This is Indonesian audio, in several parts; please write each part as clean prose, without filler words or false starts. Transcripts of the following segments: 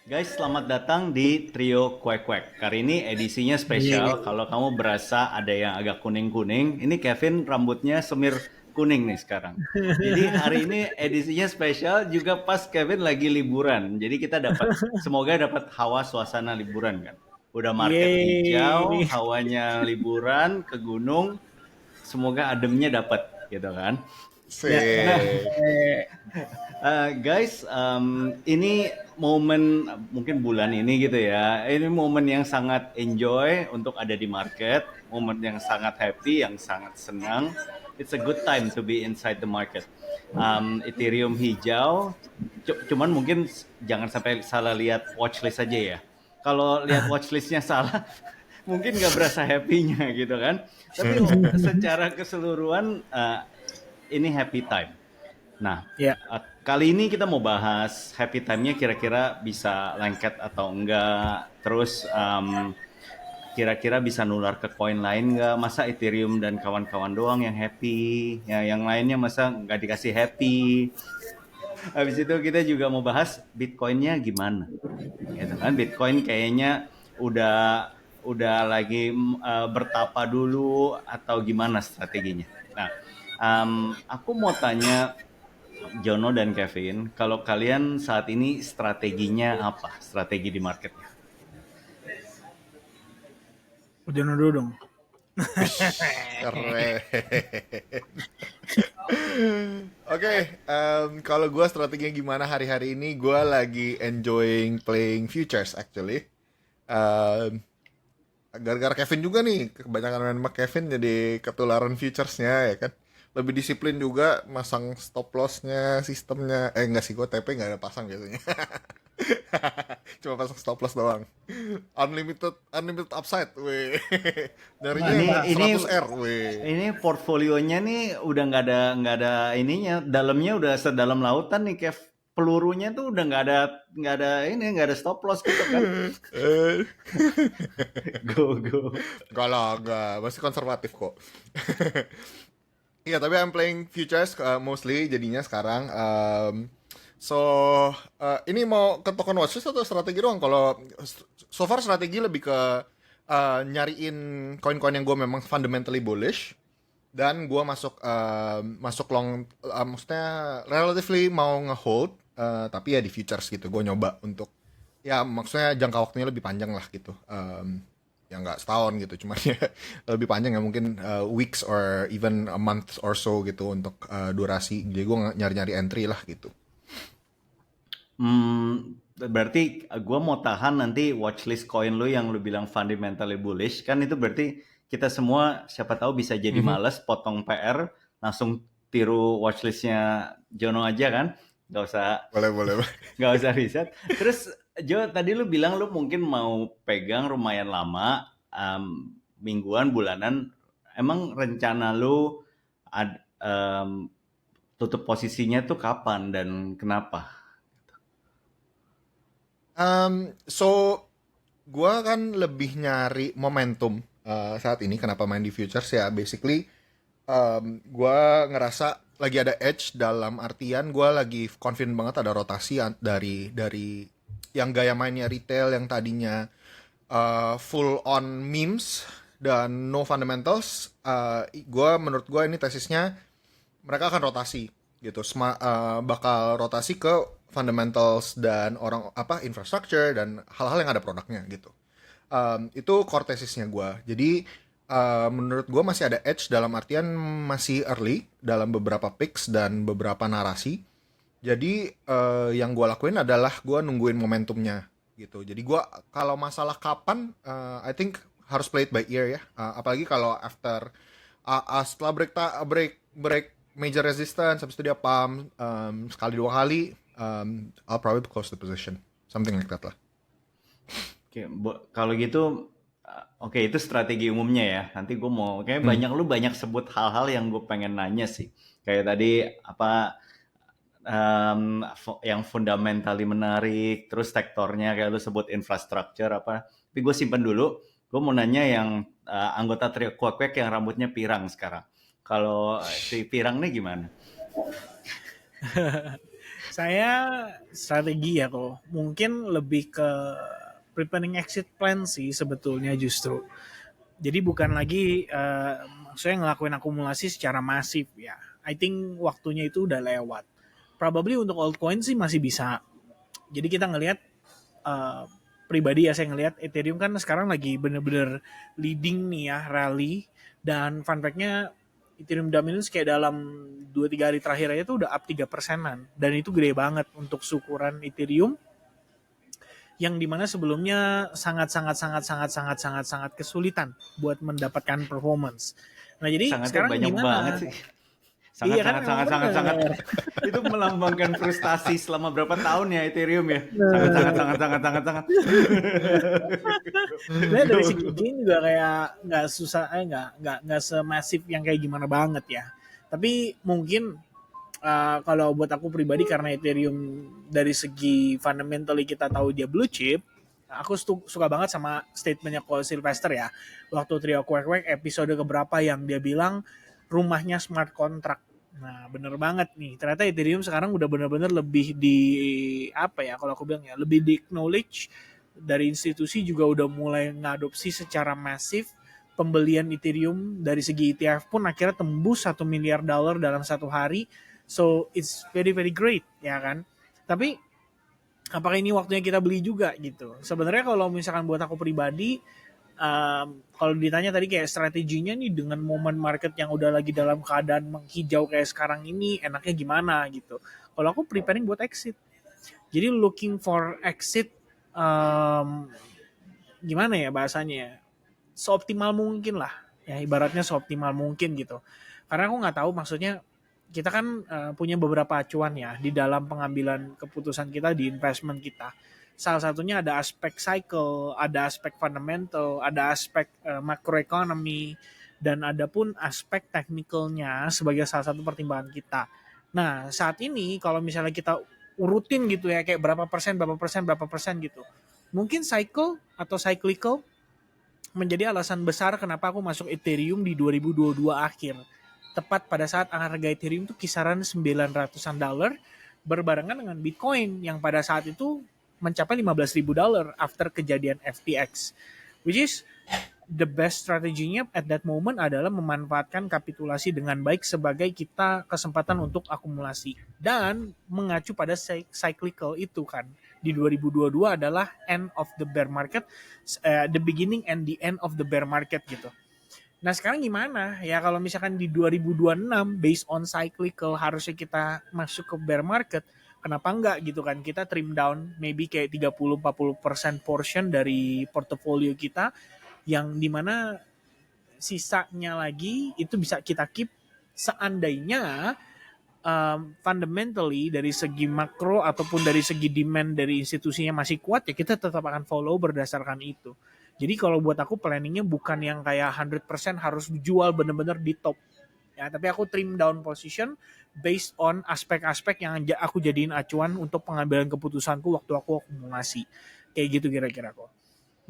Guys, selamat datang di Trio Kwek Kwek. Kali ini edisinya spesial. Yeay. Kalau kamu berasa ada yang agak kuning-kuning, ini Kevin rambutnya semir kuning nih sekarang. Jadi hari ini edisinya spesial juga pas Kevin lagi liburan. Jadi kita semoga dapat hawa suasana liburan kan. Udah market hijau, Yeay. hawanya liburan ke gunung, semoga ademnya dapat gitu kan. Ya, Nah, boleh. Guys, ini momen mungkin bulan ini gitu ya. Ini momen yang sangat enjoy untuk ada di market, momen yang sangat happy, yang sangat senang. It's a good time to be inside the market. Ethereum hijau, cuman mungkin jangan sampai salah lihat watchlist aja ya. Kalau lihat watchlistnya salah, mungkin nggak berasa happy-nya gitu kan. Tapi secara keseluruhan ini happy time. Nah, Ya, kali ini kita mau bahas happy time-nya kira-kira bisa lengket atau enggak. Terus kira-kira bisa nular ke koin lain nggak? Masa Ethereum dan kawan-kawan doang yang happy? Ya, yang lainnya masa nggak dikasih happy? Habis itu kita juga mau bahas Bitcoin-nya gimana. Gitu kan, Bitcoin kayaknya udah lagi bertapa dulu atau gimana strateginya. Nah, aku mau tanya Jono dan Kevin, kalau kalian saat ini strateginya apa? Strategi di marketnya? udah dulu dong. Wish, keren. Oke, kalau gue strateginya gimana hari-hari ini, gue lagi enjoying playing futures actually. Um, Gara-gara Kevin juga nih, kebanyakan main sama Kevin jadi ketularan futuresnya ya kan. Lebih disiplin juga, masang stop lossnya, sistemnya. Enggak sih, gue TP nggak ada pasang biasanya. Cuma pasang stop loss doang. Unlimited upside, weh. Ini Nyarinya ini 100R, weh. ini portfolionya nih udah nggak ada ininya, dalamnya udah sedalam lautan nih, Kev. Pelurunya tuh udah nggak ada stop loss gitu kan? Eh, Go go. Enggak lah, enggak. Masih konservatif kok. Iya, tapi I'm playing futures mostly jadinya sekarang. So, ini mau ke token watchlist atau strategi doang? Kalau so far strategi lebih ke nyariin koin-koin yang gue memang fundamentally bullish dan gue masuk long, maksudnya relatively mau ngehold, tapi ya di futures gitu. Gue nyoba untuk ya maksudnya jangka waktunya lebih panjang lah gitu. Ya nggak setahun gitu, cuma ya lebih panjang ya mungkin weeks or even a month or so gitu untuk durasi. Jadi gue nyari-nyari entry lah gitu. Berarti gue mau tahan nanti watchlist koin lu yang lu bilang fundamentally bullish kan, itu berarti kita semua siapa tahu bisa jadi Mhm. males potong PR, langsung tiru watchlistnya Jono aja kan, nggak usah Boleh, boleh. nggak usah riset. Terus Jo, tadi lu bilang lu mungkin mau pegang lumayan lama, mingguan, bulanan. Emang rencana lu tutup posisinya tuh kapan dan kenapa? So gue kan lebih nyari momentum saat ini. Kenapa main di futures ya? Basically, gue ngerasa lagi ada edge dalam artian gue lagi confident banget ada rotasi dari yang gaya mainnya retail yang tadinya full on memes dan no fundamentals. Menurut gue ini tesisnya mereka akan rotasi gitu. Bakal rotasi ke fundamentals dan orang apa infrastructure dan hal-hal yang ada produknya gitu. Itu core tesisnya gue. Jadi menurut gue masih ada edge dalam artian masih early dalam beberapa picks dan beberapa narasi. Jadi yang gue lakuin adalah gue nungguin momentumnya gitu. Jadi gue kalau masalah kapan, I think harus play it by ear ya. Apalagi kalau after setelah break major resistance, habis itu dia pump sekali dua kali, I'll probably close the position, something like that lah. Oke, kalau gitu, oke itu strategi umumnya ya. Nanti gue mau, kayak Hmm. banyak sebut hal-hal yang gue pengen nanya sih. Kayak tadi apa yang fundamentally menarik, terus sektornya kayak lu sebut infrastructure apa. Tapi gue simpen dulu. Gue mau nanya yang anggota trio Kwek yang rambutnya pirang sekarang. Kalau si pirang nih gimana? Saya strategi ya kok. Mungkin lebih ke preparing exit plan sih sebetulnya justru. Jadi bukan lagi maksudnya ngelakuin akumulasi secara masif ya. I think waktunya itu udah lewat. Probably untuk altcoin sih masih bisa. Jadi kita ngelihat eh, pribadi ya saya ngelihat Ethereum kan sekarang lagi bener-bener leading nih ya rally, dan fun fact-nya Ethereum dominance kayak dalam 2-3 hari terakhir aja tuh udah up 3%-an, dan itu gede banget untuk syukuran Ethereum yang dimana sebelumnya sangat sangat sangat sangat sangat sangat sangat kesulitan buat mendapatkan performance. Nah jadi Sangatnya sekarang banyak banget gimana? sih. Iya Sangat kan sangat memang sangat sangat sangat. bener. Itu melambangkan frustasi selama berapa tahun ya Ethereum ya. Sangat sangat Nah, sangat sangat sangat sangat. sebenarnya dari segi gain juga kayak nggak susah, nggak semasif yang kayak gimana banget ya. Tapi mungkin kalau buat aku pribadi karena Ethereum dari segi fundamentally kita tahu dia blue chip, aku suka banget sama statementnya Cole Sylvester ya. Waktu Trio Quack Quack episode keberapa yang dia bilang rumahnya smart contract. Nah, bener banget nih. Ternyata Ethereum sekarang udah bener-bener lebih di apa ya? Kalau aku bilang ya, lebih di acknowledge dari institusi juga udah mulai ngadopsi secara masif pembelian Ethereum. Dari segi ETF pun akhirnya tembus $1 miliar dalam satu hari. So it's very very great ya kan. Tapi apakah ini waktunya kita beli juga gitu? Sebenarnya kalau misalkan buat aku pribadi, kalau ditanya tadi kayak strateginya nih dengan momen market yang udah lagi dalam keadaan menghijau kayak sekarang ini, enaknya gimana gitu. Kalau aku preparing buat exit. Jadi looking for exit, um, gimana ya bahasanya ya, seoptimal mungkin lah. Ya ibaratnya seoptimal mungkin gitu. Karena aku nggak tahu, maksudnya kita kan punya beberapa acuan ya di dalam pengambilan keputusan kita di investment kita. Salah satunya ada aspek cycle, ada aspek fundamental, ada aspek macroeconomy, dan ada pun aspek technicalnya sebagai salah satu pertimbangan kita. Nah saat ini kalau misalnya kita urutin gitu ya kayak berapa persen, berapa persen, berapa persen gitu. Mungkin cycle atau cyclical menjadi alasan besar kenapa aku masuk Ethereum di 2022 akhir. Tepat pada saat harga Ethereum itu kisaran 900-an dolar berbarengan dengan Bitcoin yang pada saat itu mencapai 15.000 dolar after kejadian FTX. Which is the best strateginya at that moment adalah memanfaatkan kapitulasi dengan baik sebagai kita kesempatan untuk akumulasi dan mengacu pada cyclical itu kan. Di 2022 adalah end of the bear market, the beginning and the end of the bear market gitu. Nah sekarang gimana ya kalau misalkan di 2026 based on cyclical harusnya kita masuk ke bear market, kenapa enggak gitu kan, kita trim down maybe kayak 30-40% portion dari portofolio kita yang dimana sisanya lagi itu bisa kita keep seandainya fundamentally dari segi makro ataupun dari segi demand dari institusinya masih kuat, ya kita tetap akan follow berdasarkan itu. Jadi kalau buat aku planningnya bukan yang kayak 100% harus dijual bener-bener di top. Ya, tapi aku trim down position based on aspek-aspek yang aku jadiin acuan untuk pengambilan keputusanku waktu aku akumulasi. Kayak gitu kira-kira kok.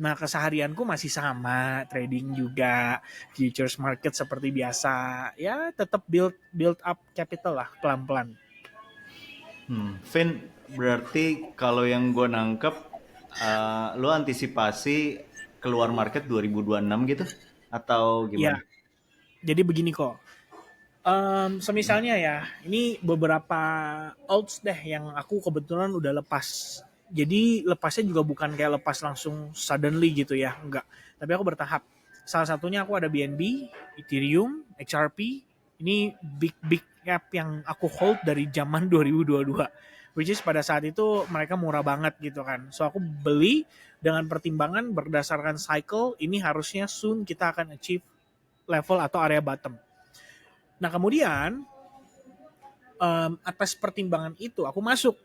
Nah, keseharianku masih sama, trading juga, futures market seperti biasa. Ya, tetap build up capital lah pelan-pelan. Vin, berarti kalau yang gue nangkep, lu antisipasi keluar market 2026 gitu? Atau Ya, gimana? jadi begini kok. Semisalnya ya, ini beberapa alts deh yang aku kebetulan udah lepas. Jadi lepasnya juga bukan kayak lepas langsung suddenly gitu ya, enggak. Tapi aku bertahap. Salah satunya aku ada BNB, Ethereum, XRP. Ini big cap yang aku hold dari zaman 2022. Which is pada saat itu mereka murah banget gitu kan. So aku beli dengan pertimbangan berdasarkan cycle, ini harusnya soon kita akan achieve level atau area bottom. Nah kemudian atas pertimbangan itu aku masuk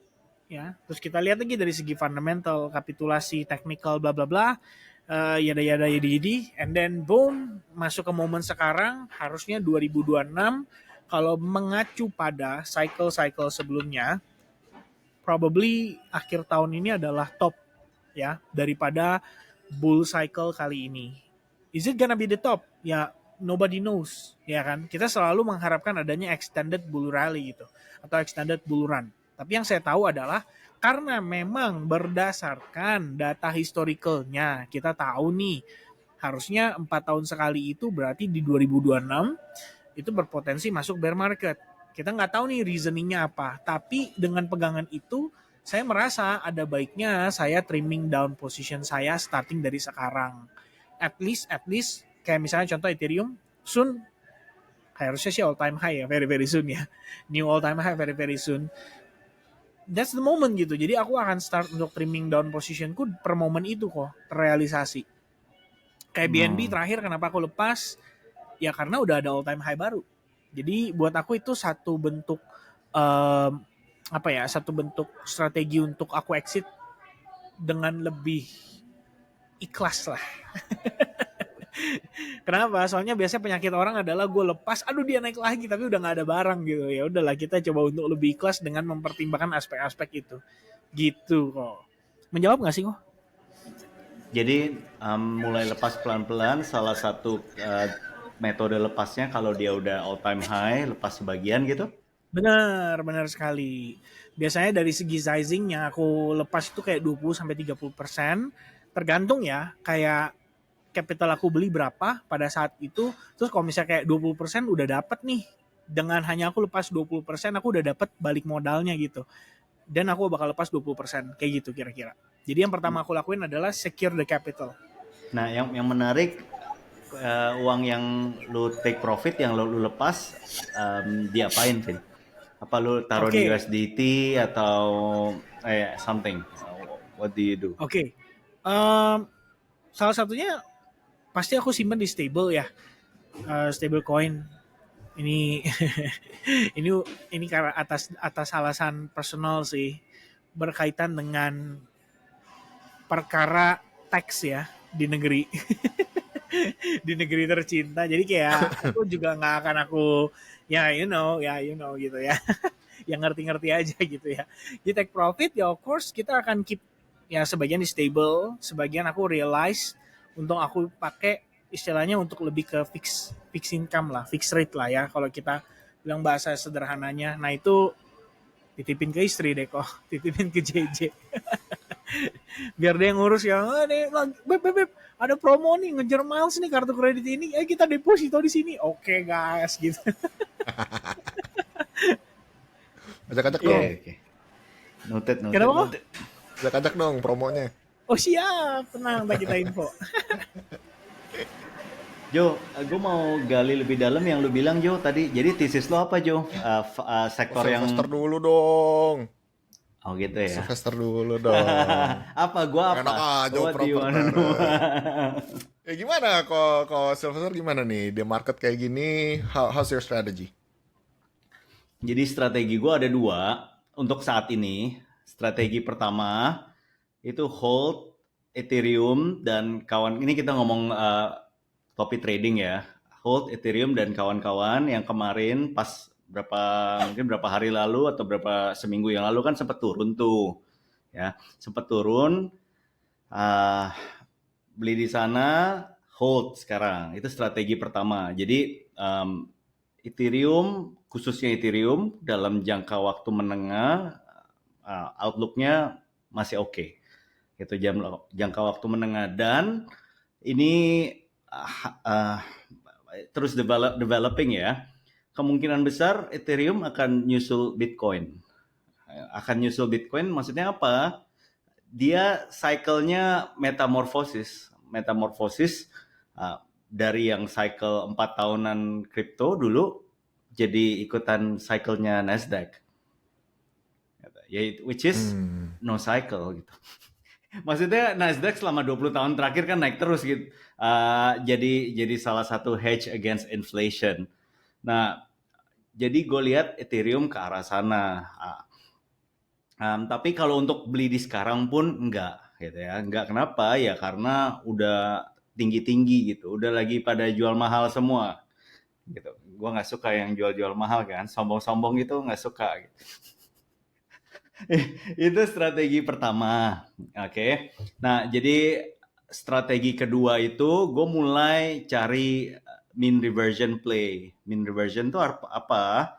ya. Terus kita lihat lagi dari segi fundamental, kapitulasi, technical, bla bla bla, yada yada yadi yadi, and then boom masuk ke momen sekarang harusnya 2026 kalau mengacu pada cycle-cycle sebelumnya, probably akhir tahun ini adalah top ya daripada bull cycle kali ini. Is it gonna be the top? Ya nobody knows ya kan. Kita selalu mengharapkan adanya extended bull rally gitu atau extended bull run. Tapi yang saya tahu adalah karena memang berdasarkan data historicalnya kita tahu nih harusnya 4 tahun sekali itu berarti di 2026 itu berpotensi masuk bear market. Kita nggak tahu nih reasoningnya apa. Tapi dengan pegangan itu saya merasa ada baiknya saya trimming down position saya starting dari sekarang. At least kayak misalnya contoh Ethereum soon harusnya sih all time high ya very very soon ya. New all time high very very soon. That's the moment gitu. Jadi aku akan start untuk trimming down positionku per momen itu kok terrealisasi. Kayak BNB terakhir kenapa aku lepas? Ya karena udah ada all time high baru. Jadi buat aku itu satu bentuk satu bentuk strategi untuk aku exit dengan lebih ikhlas lah. Kenapa? Soalnya biasanya penyakit orang adalah gue lepas, aduh dia naik lagi tapi udah nggak ada barang gitu. Ya udahlah kita coba untuk lebih ikhlas dengan mempertimbangkan aspek-aspek itu. Gitu kok. Menjawab nggak sih kok? Jadi mulai lepas pelan-pelan, salah satu metode lepasnya kalau dia udah all time high, lepas sebagian gitu. Benar sekali. Biasanya dari segi sizing yang aku lepas itu kayak 20-30%. Tergantung ya, kayak capital aku beli berapa pada saat itu. Terus kalau misalnya kayak 20% udah dapat nih. Dengan hanya aku lepas 20% aku udah dapat balik modalnya gitu. Dan aku bakal lepas 20%. Kayak gitu kira-kira. Jadi yang pertama aku lakuin adalah secure the capital. Nah, yang menarik uang yang lu take profit, yang lu lepas, diapain, Vin? Apa lu taruh di USDT atau something? What do you do? Oke. Salah satunya pasti aku simpan di stable ya. Stable coin. Ini ini karena atas alasan personal sih, berkaitan dengan perkara teks ya di negeri. Di negeri tercinta. Jadi kayak aku juga nggak akan aku ya you know gitu ya. Yang ngerti-ngerti aja gitu ya. Di take profit ya of course kita akan keep ya sebagian di stable, sebagian aku realize untuk aku pakai istilahnya untuk lebih ke fix income lah, fix rate lah ya kalau kita bilang bahasa sederhananya. Nah itu titipin ke istri deh kok, titipin ke JJ. Biar dia yang ngurus ya. Beb, ada promo nih ngejar miles nih kartu kredit ini. Kita deposito di sini. Oke guys gitu. Ajak-ajak dong. Okay. Noted. Kenapa? Ajak-ajak dong promonya. Oh siap, tenang, ntar kita info. Jo, gue mau gali lebih dalam yang lu bilang Jo tadi. Jadi tesis lo apa Jo? Sektor yang Sylvester dulu dong. Oh gitu ya. Sylvester dulu dong. Apa? Gua apa? Enak aja gimana kok Sylvester gimana nih? Di market kayak gini, how's your strategy? Jadi strategi gue ada 2 untuk saat ini. Strategi pertama itu hold Ethereum dan kawan. Ini kita ngomong topi trading ya. Hold Ethereum dan kawan-kawan yang kemarin pas mungkin berapa hari lalu atau seminggu yang lalu kan sempat turun tuh. Ya, sempat turun. Beli di sana, hold sekarang. Itu strategi pertama. Jadi Ethereum, khususnya Ethereum dalam jangka waktu menengah outlook-nya masih oke. Itu jangka waktu menengah dan ini terus developing ya. Kemungkinan besar Ethereum akan nyusul Bitcoin. Maksudnya apa? Dia cycle-nya metamorfosis dari yang cycle 4 tahunan kripto dulu jadi ikutan cycle-nya Nasdaq. Which is no cycle gitu. Maksudnya Nasdaq selama 20 tahun terakhir kan naik terus gitu. Jadi salah satu hedge against inflation. Nah, jadi gue lihat Ethereum ke arah sana. Tapi kalau untuk beli di sekarang pun enggak gitu ya. Enggak kenapa? Ya karena udah tinggi-tinggi gitu. Udah lagi pada jual mahal semua. Gitu. Gue nggak suka yang jual-jual mahal kan. Sombong-sombong gitu nggak suka gitu. Itu strategi pertama. Oke. Nah, jadi strategi kedua itu gue mulai cari mean reversion play. Mean reversion itu apa?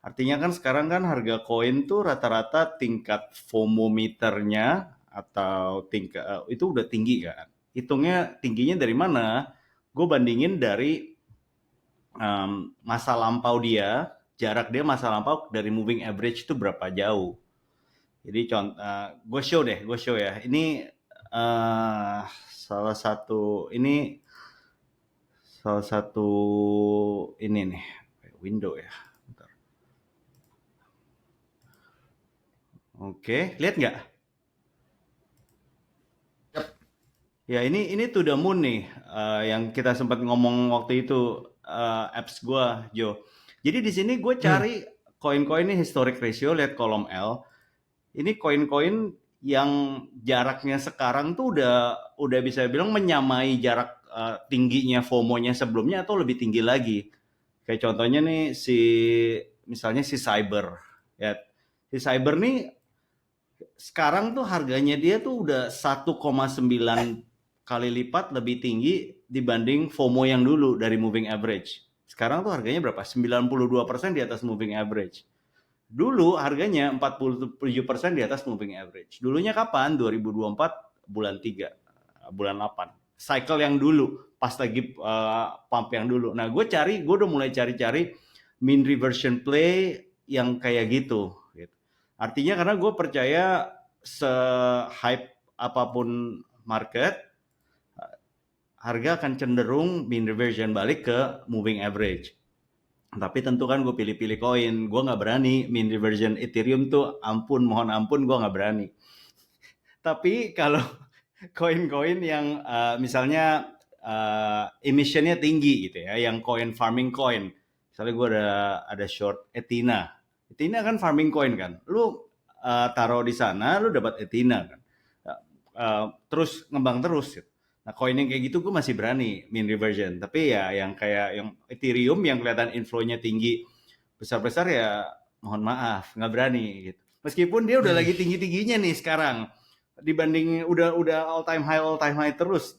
Artinya kan sekarang kan harga koin tuh rata-rata tingkat FOMO meternya atau tingkat itu udah tinggi kan. Hitungnya tingginya dari mana? Gue bandingin dari masa lampau dia, jarak dia masa lampau dari moving average itu berapa jauh. Jadi gue show ya. Ini salah satu ini nih window ya. Bentar. Oke, lihat nggak? Yap. Ya ini to the moon nih, yang kita sempat ngomong waktu itu apps gua, Jo. Jadi di sini gue cari koin-koin ini historic ratio, lihat kolom L. Ini koin-koin yang jaraknya sekarang tuh udah bisa bilang menyamai jarak tingginya FOMO-nya sebelumnya atau lebih tinggi lagi. Kayak contohnya nih misalnya si Cyber, ya. Si Cyber nih sekarang tuh harganya dia tuh udah 1,9 kali lipat lebih tinggi dibanding FOMO yang dulu dari moving average. Sekarang tuh harganya berapa? 92% di atas moving average. Dulu harganya 47% di atas moving average. Dulunya kapan? 2024 bulan 3, bulan 8. Cycle yang dulu, pas lagi pump yang dulu. Nah, gue udah mulai cari-cari mean reversion play yang kayak gitu. Artinya karena gue percaya se-hype apapun market, harga akan cenderung mean reversion balik ke moving average. Tapi tentu kan gue pilih-pilih koin, gue nggak berani mean reversion Ethereum tuh mohon ampun gue nggak berani. Tapi kalau koin-koin yang misalnya emissionnya tinggi gitu ya, yang coin farming coin, misalnya gue ada short Ethina. Ethina kan farming coin kan, lu taruh di sana, lu dapat Ethina kan, terus ngembang terus. Gitu. Nah, koin yang kayak gitu gue masih berani mean reversion. Tapi ya yang kayak yang Ethereum yang kelihatan inflow-nya tinggi besar-besar ya mohon maaf nggak berani gitu. Meskipun dia udah lagi tinggi-tingginya nih sekarang dibanding udah all time high terus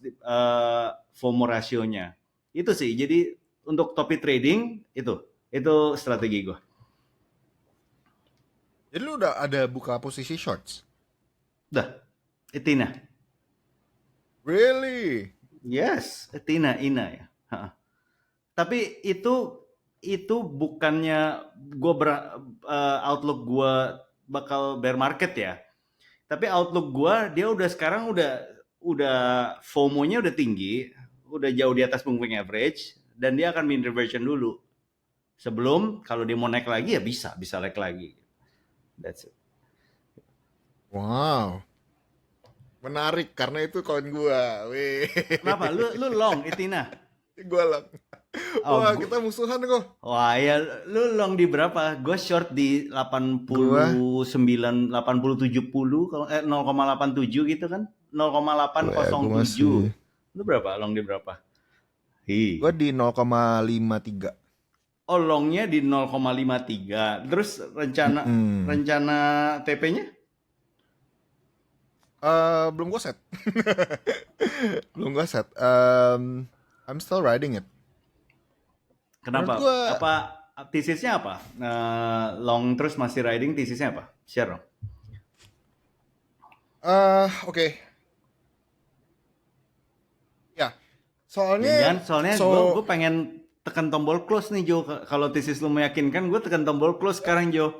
FOMO rasionya. Itu sih. Jadi untuk topi trading itu strategi gue. Jadi lu udah ada buka posisi shorts? Udah, Ethina. Really? Yes, Ethina ya. Tapi itu bukannya outlook gue bakal bear market ya. Tapi outlook gue dia udah sekarang udah FOMO-nya udah tinggi, udah jauh di atas moving average dan dia akan mean reversion dulu. Sebelum kalau dia mau naik lagi ya bisa naik lagi. That's it. Wow. Menarik karena itu koin gua. Wih. Kenapa? Lu long Ethina? Gua lang. Wah, kita musuhan kok. Wah, ya lu long di berapa? Gue short di 89 80 70 kalau 0,87 gitu kan. 0,807. Lu berapa? Long di berapa? Gue di 0,53. Oh, longnya di 0,53. Terus rencana TP-nya? Belum gue set. I'm still riding it. Kenapa? Apa tesisnya apa? Long terus masih riding, tesisnya apa? Share dong. Oke. Ya, soalnya gue pengen tekan tombol close nih Jo. Kalau tesis lu meyakinkan, gue tekan tombol close sekarang Jo.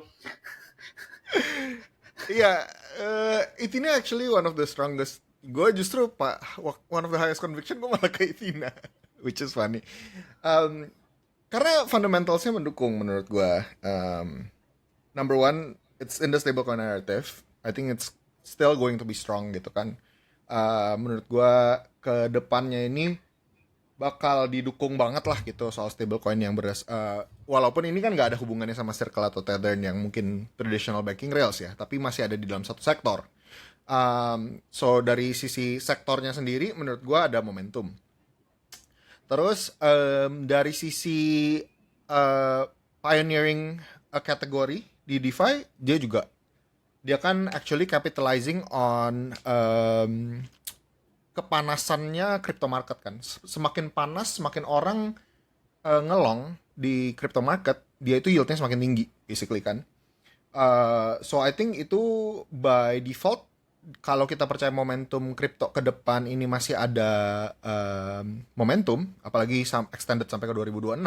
Iya, Ethina actually one of the strongest. Gue justru one of the highest conviction gue malah ke Ethina, which is funny. Karena fundamentalsnya mendukung menurut gue. Number one, it's in the stablecoin narrative. I think it's still going to be strong gitu kan. Menurut gue ke depannya ini bakal didukung banget lah gitu soal stablecoin yang walaupun ini kan nggak ada hubungannya sama Circle atau Tether yang mungkin traditional banking rails ya, tapi masih ada di dalam satu sektor. So dari sisi sektornya sendiri menurut gue ada momentum. Terus dari sisi pioneering kategori di DeFi dia kan actually capitalizing on kepanasannya crypto market kan. Semakin panas, semakin orang ngelong di crypto market, dia itu yieldnya semakin tinggi. basically kan. So I think itu by default kalau kita percaya momentum kripto ke depan ini masih ada momentum, apalagi extended sampai ke 2026,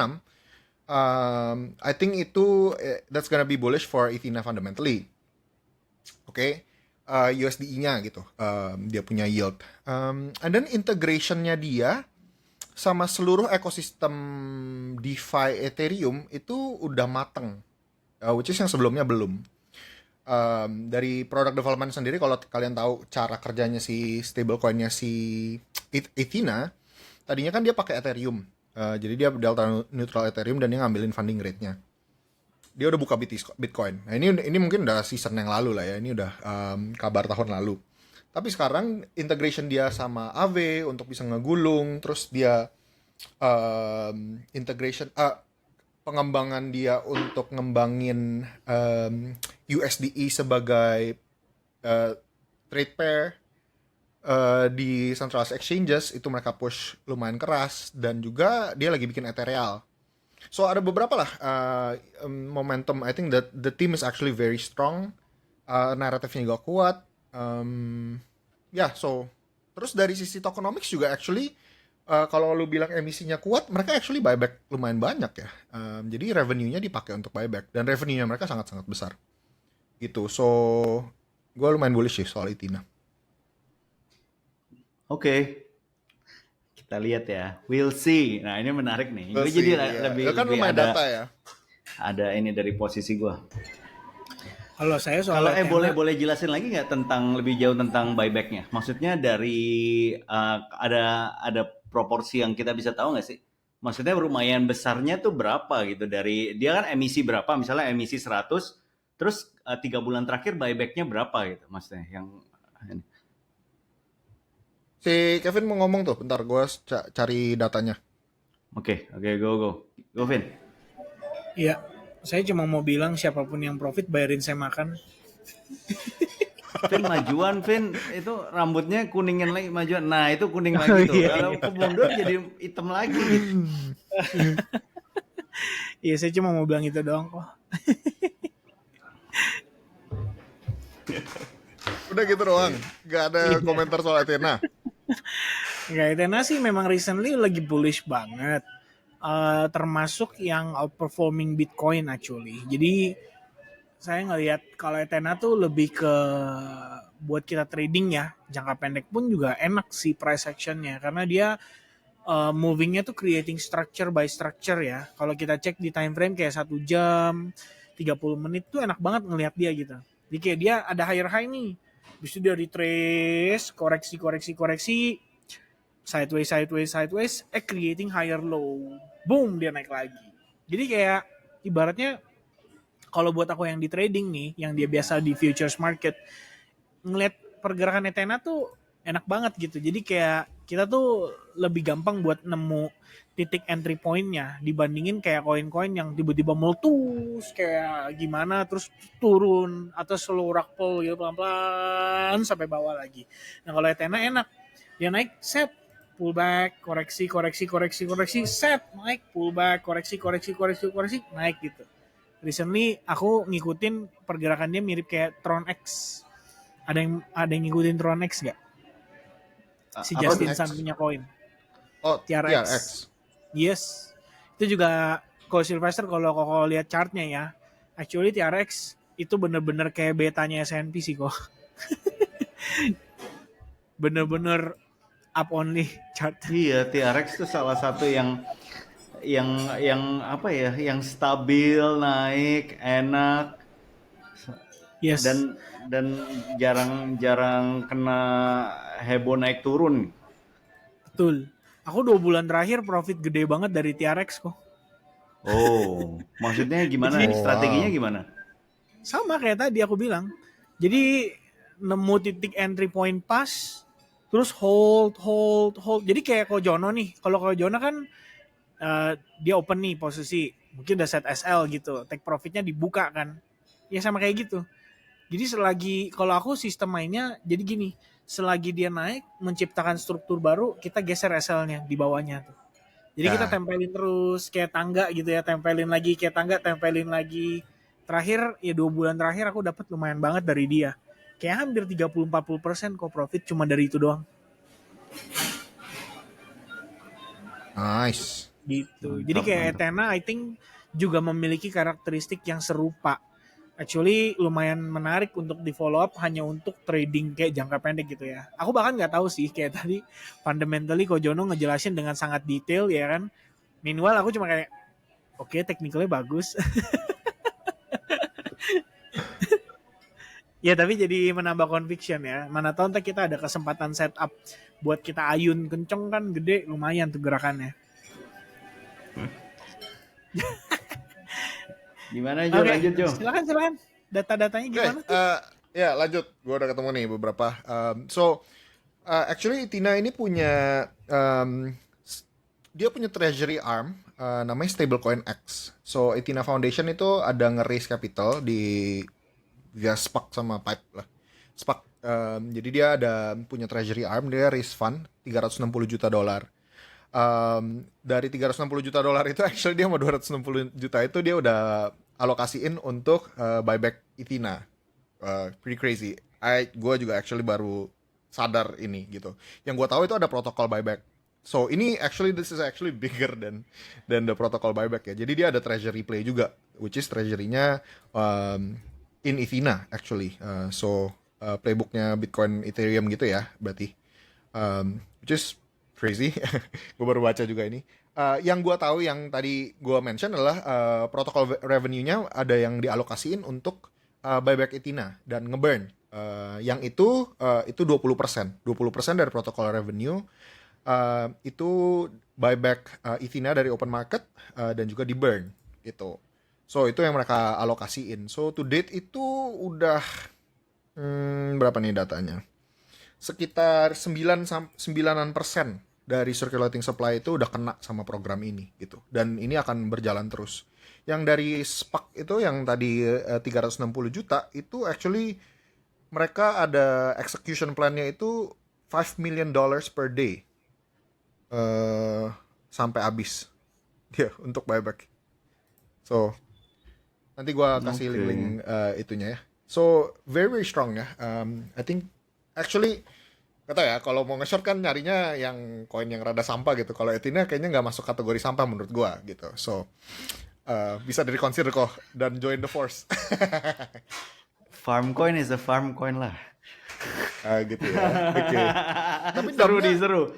I think itu that's gonna be bullish for Ethena fundamentally. Oke, USDI-nya gitu, dia punya yield, and then integrationnya dia sama seluruh ekosistem DeFi Ethereum itu udah mateng, which is yang sebelumnya belum. Dari product development sendiri, kalau kalian tahu cara kerjanya si stablecoin-nya si Ethena, tadinya kan dia pakai Ethereum. Jadi dia delta neutral Ethereum dan dia ngambilin funding rate-nya. Dia udah buka Bitcoin. Nah ini mungkin udah season yang lalu lah ya. Ini udah kabar tahun lalu. Tapi sekarang integration dia sama Aave untuk bisa ngegulung, terus dia integration pengembangan dia untuk ngembangin USDE sebagai trade pair di centralized exchanges, itu mereka push lumayan keras, dan juga dia lagi bikin Ethereal. So ada beberapa lah momentum. I think that the team is actually very strong, narratifnya juga kuat. So terus dari sisi tokenomics juga actually, kalau lu bilang emisinya kuat, mereka actually buyback lumayan banyak ya. Jadi revenue-nya dipakai untuk buyback, dan revenue-nya mereka sangat-sangat besar. Gitu. So gue lumayan bullish sih soal Ethena. Oke. Kita lihat ya. We'll see. Nah, ini menarik nih. We'll Gue jadi see, ya. lebih Lu kan lebih lumayan data ya. ada ini dari posisi gue. Kalau saya soal Kalau Ethereum, boleh jelasin lagi nggak tentang lebih jauh tentang buybacknya? Maksudnya dari ada proporsi yang kita bisa tahu nggak sih? Maksudnya lumayan besarnya tuh berapa gitu, dari dia kan emisi berapa, misalnya emisi 100, terus 3 bulan terakhir buybacknya berapa gitu, maksudnya yang ini. Si Kevin mau ngomong tuh, bentar gue cari datanya. Oke, go Vin. iya, saya cuma mau bilang siapapun yang profit bayarin saya makan. Vin majuan, Vin itu rambutnya kuningin lagi, majuan. Nah itu kuning lagi tuh. Iya. Kalau kemundur jadi hitam lagi. Iya, saya cuma mau bilang itu doang kok. Udah gitu doang, gak ada komentar soal Athena. Nggak, Ethereum sih memang recently lagi bullish banget. Termasuk yang outperforming Bitcoin actually. Jadi saya ngelihat kalau Ethereum tuh lebih ke buat kita trading ya, jangka pendek pun juga enak sih price actionnya, karena dia movingnya tuh creating structure by structure ya. Kalau kita cek di time frame kayak 1 jam 30 menit tuh enak banget ngelihat dia gitu. Jadi kayak dia ada higher high nih, habis itu dia retrace, koreksi, sideways, creating higher low, boom, dia naik lagi. Jadi kayak ibaratnya kalau buat aku yang di trading nih, yang dia biasa di futures market, ngeliat pergerakan Ethereum tuh enak banget gitu. Jadi kayak kita tuh lebih gampang buat nemu titik entry point-nya dibandingin kayak koin-koin yang tiba-tiba meletus kayak gimana terus turun atau slow rock pull gitu pelan-pelan sampai bawah lagi. Nah kalau Ethereum enak, dia naik set, pullback, koreksi, set, naik, pullback, koreksi, naik gitu. Recently aku ngikutin pergerakannya mirip kayak Tron X. Ada yang ngikutin Tron X gak? Si Justin Sun punya koin. Oh, TRX. Yes. Itu juga kalau Sylvester, kalau lihat chartnya ya, actually TRX itu bener-bener kayak betanya S&P sih kok. Bener-bener up only chart. Iya, TRX itu salah satu yang apa ya, yang stabil, naik, enak. Yes. Dan jarang kena heboh naik turun. Betul. Aku 2 bulan terakhir profit gede banget dari TRX kok. Oh, maksudnya gimana? Strateginya gimana? Sama kayak tadi aku bilang. Jadi nemu titik entry point pas, terus hold. Jadi kayak Kojono nih. Kalau Kojono kan dia open nih posisi, mungkin udah set SL gitu, take profitnya dibuka kan. Ya sama kayak gitu. Jadi kalau aku sistem mainnya jadi gini, selagi dia naik menciptakan struktur baru, kita geser SL-nya di bawahnya tuh. Jadi kita tempelin terus kayak tangga gitu ya, tempelin lagi kayak tangga, tempelin lagi terakhir ya 2 bulan terakhir aku dapat lumayan banget dari dia. Kayak hampir 30-40% kok profit cuma dari itu doang. Nice. Gitu. Jadi kayak Mantap. Ethena I think juga memiliki karakteristik yang serupa. Actually lumayan menarik untuk di follow up hanya untuk trading kayak jangka pendek gitu ya. Aku bahkan nggak tahu sih kayak tadi fundamentally Ko Jono ngejelasin dengan sangat detail ya kan. Meanwhile aku cuma kayak oke, technically bagus. Ya tapi jadi menambah conviction ya. Mana tahu ntar kita ada kesempatan setup buat kita ayun kenceng kan gede lumayan tuh gerakannya. Gimana Jo? Oke, Lanjut Jo. silakan. Data-datanya Oke, gimana tuh? ya lanjut. Gue udah ketemu nih beberapa. Actually Tina ini punya dia punya treasury arm namanya Stablecoin X. So Ethina Foundation itu ada nge-raise capital via SPAC sama PIPE lah. SPAC. Jadi dia ada punya treasury arm, dia raise fund $360 juta. Dari $360 juta itu actually dia mau 260 juta itu dia udah alokasiin untuk buyback Ethina. Pretty crazy. Gue juga actually baru sadar ini gitu. Yang gue tahu itu ada protokol buyback. So this is actually bigger than the protocol buyback ya. Jadi dia ada treasury play juga, which is treasury-nya in Ethina actually. Playbooknya Bitcoin, Ethereum gitu ya, berarti. Which is crazy. Gue baru baca juga ini. Yang gue tahu yang tadi gue mention adalah protokol revenue-nya ada yang dialokasiin untuk buyback Ethina dan ngeburn. Yang itu 20%. 20% dari protokol revenue itu buyback Ethina dari open market dan juga di burn gitu. So itu yang mereka alokasiin. So to date itu udah berapa nih datanya? Sekitar 9% dari circulating supply itu udah kena sama program ini gitu. Dan ini akan berjalan terus. Yang dari SPAC itu yang tadi 360 juta itu actually mereka ada execution plan-nya itu $5 million per day. Sampai habis dia untuk buyback. So nanti gue kasih link itunya ya. So very strong ya. I think actually kata ya kalau mau nge-short kan nyarinya yang koin yang rada sampah gitu. Kalau Ethina kayaknya nggak masuk kategori sampah menurut gue gitu. So bisa di-consider kok dan join the force. Farm coin is a farm coin lah. Gitu ya. Oke. Tapi Seru.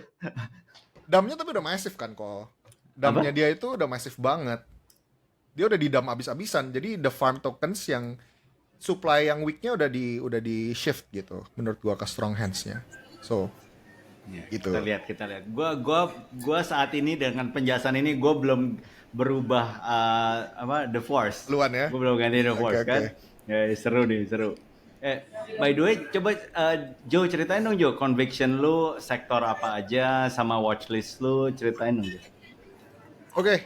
Damnya tapi udah masif kan kok. Damnya dia itu udah masif banget. Dia udah di dam abis-abisan. Jadi the farm tokens yang supply yang weaknya udah di shift gitu. Menurut gua ke strong hands-nya. So gitu. Kita lihat. Gua saat ini dengan penjelasan ini gua belum berubah The Force. Luan ya. Gua belum ganti The Force kan. Ya, seru. By the way, coba Joe ceritain dong Joe, conviction lu sektor apa aja sama watchlist lu, ceritain dong Joe. Oke,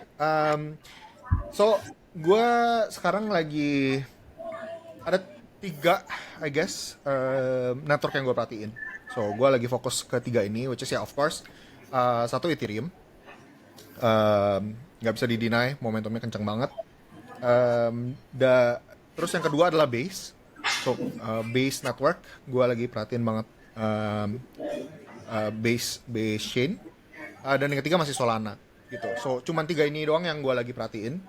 so gue sekarang lagi ada 3, I guess, network yang gue perhatiin. So gue lagi fokus ke 3 ini, which is ya of course, 1 Ethereum, nggak bisa di-deny, momentumnya kenceng banget. Terus yang kedua adalah Base. So, Base Network, gue lagi perhatiin banget Base Chain. Dan yang ketiga masih Solana gitu. So, cuman 3 ini doang yang gue lagi perhatiin.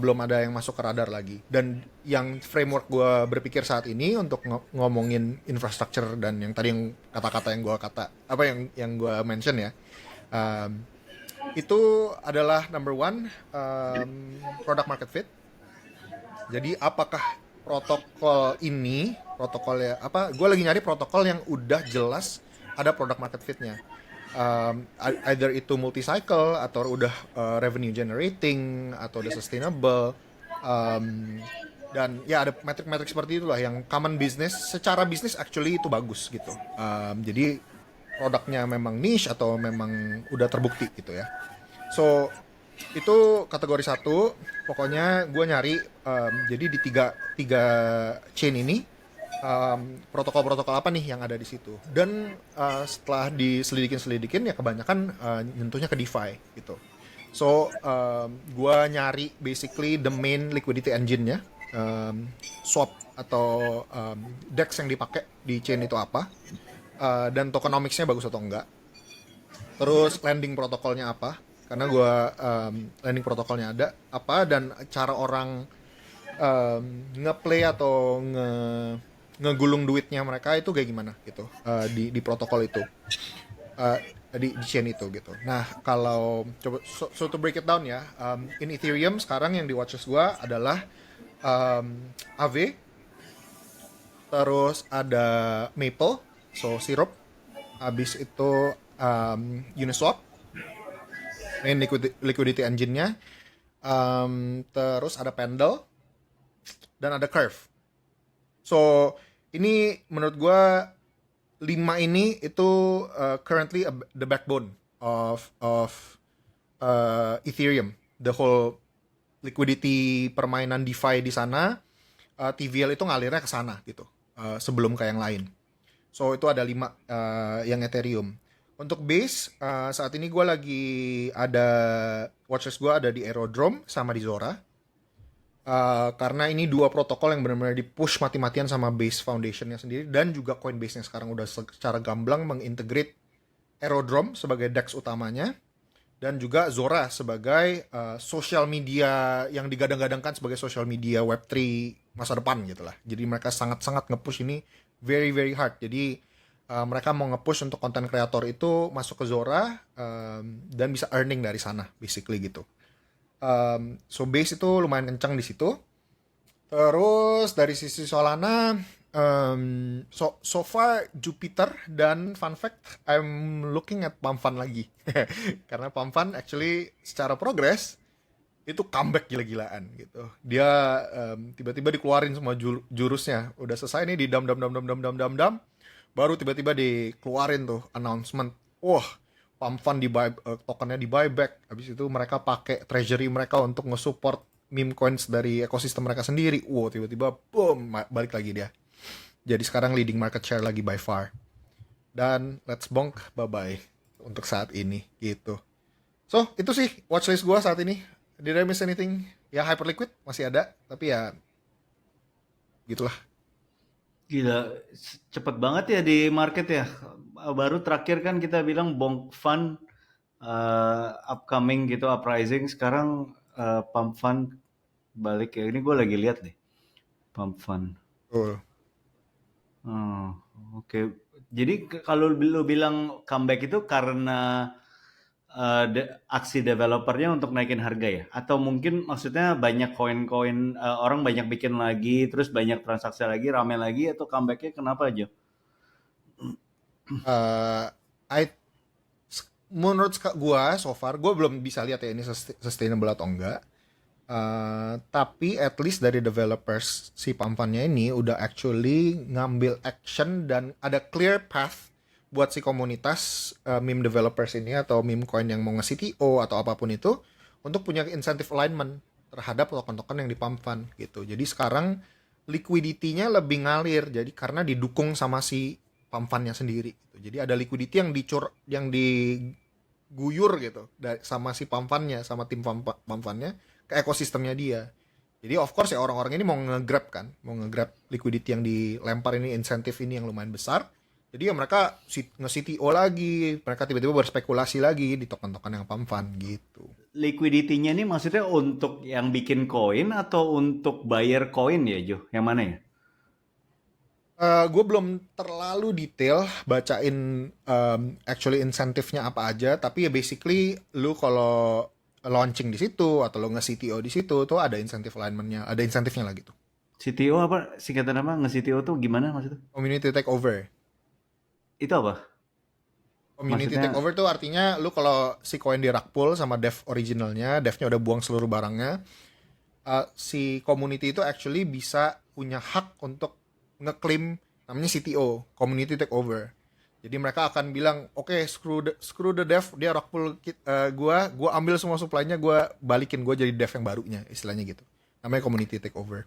Belum ada yang masuk ke radar lagi. Dan yang framework gue berpikir saat ini untuk ngomongin infrastructure dan yang tadi yang kata-kata yang gue yang gue mention ya. Itu adalah number 1 product market fit. Jadi apakah protokolnya apa? Gue lagi nyari protokol yang udah jelas ada product market fit-nya. Either itu multi cycle atau udah revenue generating atau udah sustainable. Dan ya ada metrik-metrik seperti itulah yang common business. Secara bisnis actually itu bagus gitu. Jadi produknya memang niche atau memang udah terbukti gitu ya. So itu kategori 1. Pokoknya gue nyari jadi di tiga chain ini protokol-protokol apa nih yang ada di situ. Dan setelah diselidikin ya kebanyakan nyentuhnya ke DeFi gitu. So gue nyari basically the main liquidity engine-nya swap atau DEX yang dipakai di chain itu apa, dan tokenomics-nya bagus atau enggak. Terus landing protokolnya apa? Karena gue landing protokolnya ada apa, dan cara orang ngeplay atau ngegulung duitnya mereka itu kayak gimana gitu, di protokol itu, uh, di chain itu gitu. Nah kalau coba so to break it down ya, in Ethereum sekarang yang di watchlist gue adalah AV, terus ada Maple, so sirup, habis itu Uniswap, main liquidity engine-nya, terus ada Pendle, dan ada Curve. So ini menurut gue 5 ini itu currently the backbone of Ethereum, the whole liquidity permainan DeFi di sana. TVL itu ngalirnya ke sana gitu, sebelum ke yang lain. So itu ada 5 yang Ethereum. Untuk base, saat ini gue lagi ada watchlist, gue ada di Aerodrome sama di Zora. Karena ini 2 protokol yang benar-benar di-push mati-matian sama Base Foundation-nya sendiri, dan juga Coinbase-nya sekarang udah secara gamblang mengintegrate Aerodrome sebagai DEX utamanya, dan juga Zora sebagai social media yang digadang-gadangkan sebagai social media Web3 masa depan gitu lah. Jadi mereka sangat-sangat nge-push ini very very hard. Jadi mereka mau nge-push untuk konten kreator itu masuk ke Zora, dan bisa earning dari sana basically gitu. So base itu lumayan kencang di situ. Terus dari sisi Solana, so far Jupiter, dan fun fact, I'm looking at Pump Fund lagi. Karena Pump Fund actually secara progress itu comeback gila-gilaan gitu. Dia tiba-tiba dikeluarin semua jurusnya. Udah selesai nih di dam, baru tiba-tiba dikeluarin tuh announcement. Wah, Pump Fund tokennya di buyback. Habis itu mereka pakai treasury mereka untuk nge-support meme coins dari ekosistem mereka sendiri. Wow, tiba-tiba boom, balik lagi dia. Jadi sekarang leading market share lagi by far. Dan let's bonk, bye-bye untuk saat ini gitu. So, itu sih watchlist gue saat ini. Did I miss anything? Ya Hyperliquid masih ada, tapi ya gitulah. Gila, cepet banget ya di market ya. Baru terakhir kan kita bilang Bonk Fund upcoming gitu, uprising. Sekarang Pump Fund balik ya. Ini gue lagi lihat nih, Pump Fund. Oke. Jadi kalau lu bilang comeback itu karena aksi developernya untuk naikin harga ya? Atau mungkin maksudnya banyak koin-koin, orang banyak bikin lagi, terus banyak transaksi lagi, rame lagi, atau comebacknya kenapa aja? Menurut gua so far, gua belum bisa lihat ya ini sustainable atau enggak. Tapi at least dari developers si Pump Fund-nya ini udah actually ngambil action dan ada clear path buat si komunitas meme developers ini atau meme coin yang mau nge-CTO atau apapun itu untuk punya incentive alignment terhadap token-token yang di Pump Fund gitu. Jadi sekarang liquidity-nya lebih ngalir, jadi karena didukung sama si Pump Fund-nya sendiri gitu. Jadi ada liquidity yang diguyur gitu sama si Pump Fund-nya, sama tim Pump Fund-nya ke ekosistemnya dia. Jadi of course ya orang-orang ini mau nge-grab liquidity yang dilempar ini, insentif ini yang lumayan besar. Jadi ya mereka nge-CTO lagi, mereka tiba-tiba berspekulasi lagi di token-token yang Pump Fund gitu. Liquidity-nya ini maksudnya untuk yang bikin koin atau untuk buyer koin ya, Jo? Yang mana ya? Gue belum terlalu detail bacain actually insentifnya apa aja, tapi ya basically lu kalau launching di situ atau lu nge-CTO di situ tuh ada insentif alignment-nya, ada insentifnya lah gitu. CTO apa? Singkatan apa? Nge-CTO tuh gimana maksudnya? Community takeover. Itu apa? Community Maksudnya, takeover tuh artinya lu kalau si koin di rug pull sama dev originalnya, devnya udah buang seluruh barangnya, si community itu actually bisa punya hak untuk ngeklaim namanya CTO, community takeover. Jadi mereka akan bilang, oke, screw the dev, dia rug pull gua ambil semua supply-nya, gua balikin, gua jadi dev yang barunya, istilahnya gitu. Namanya community takeover.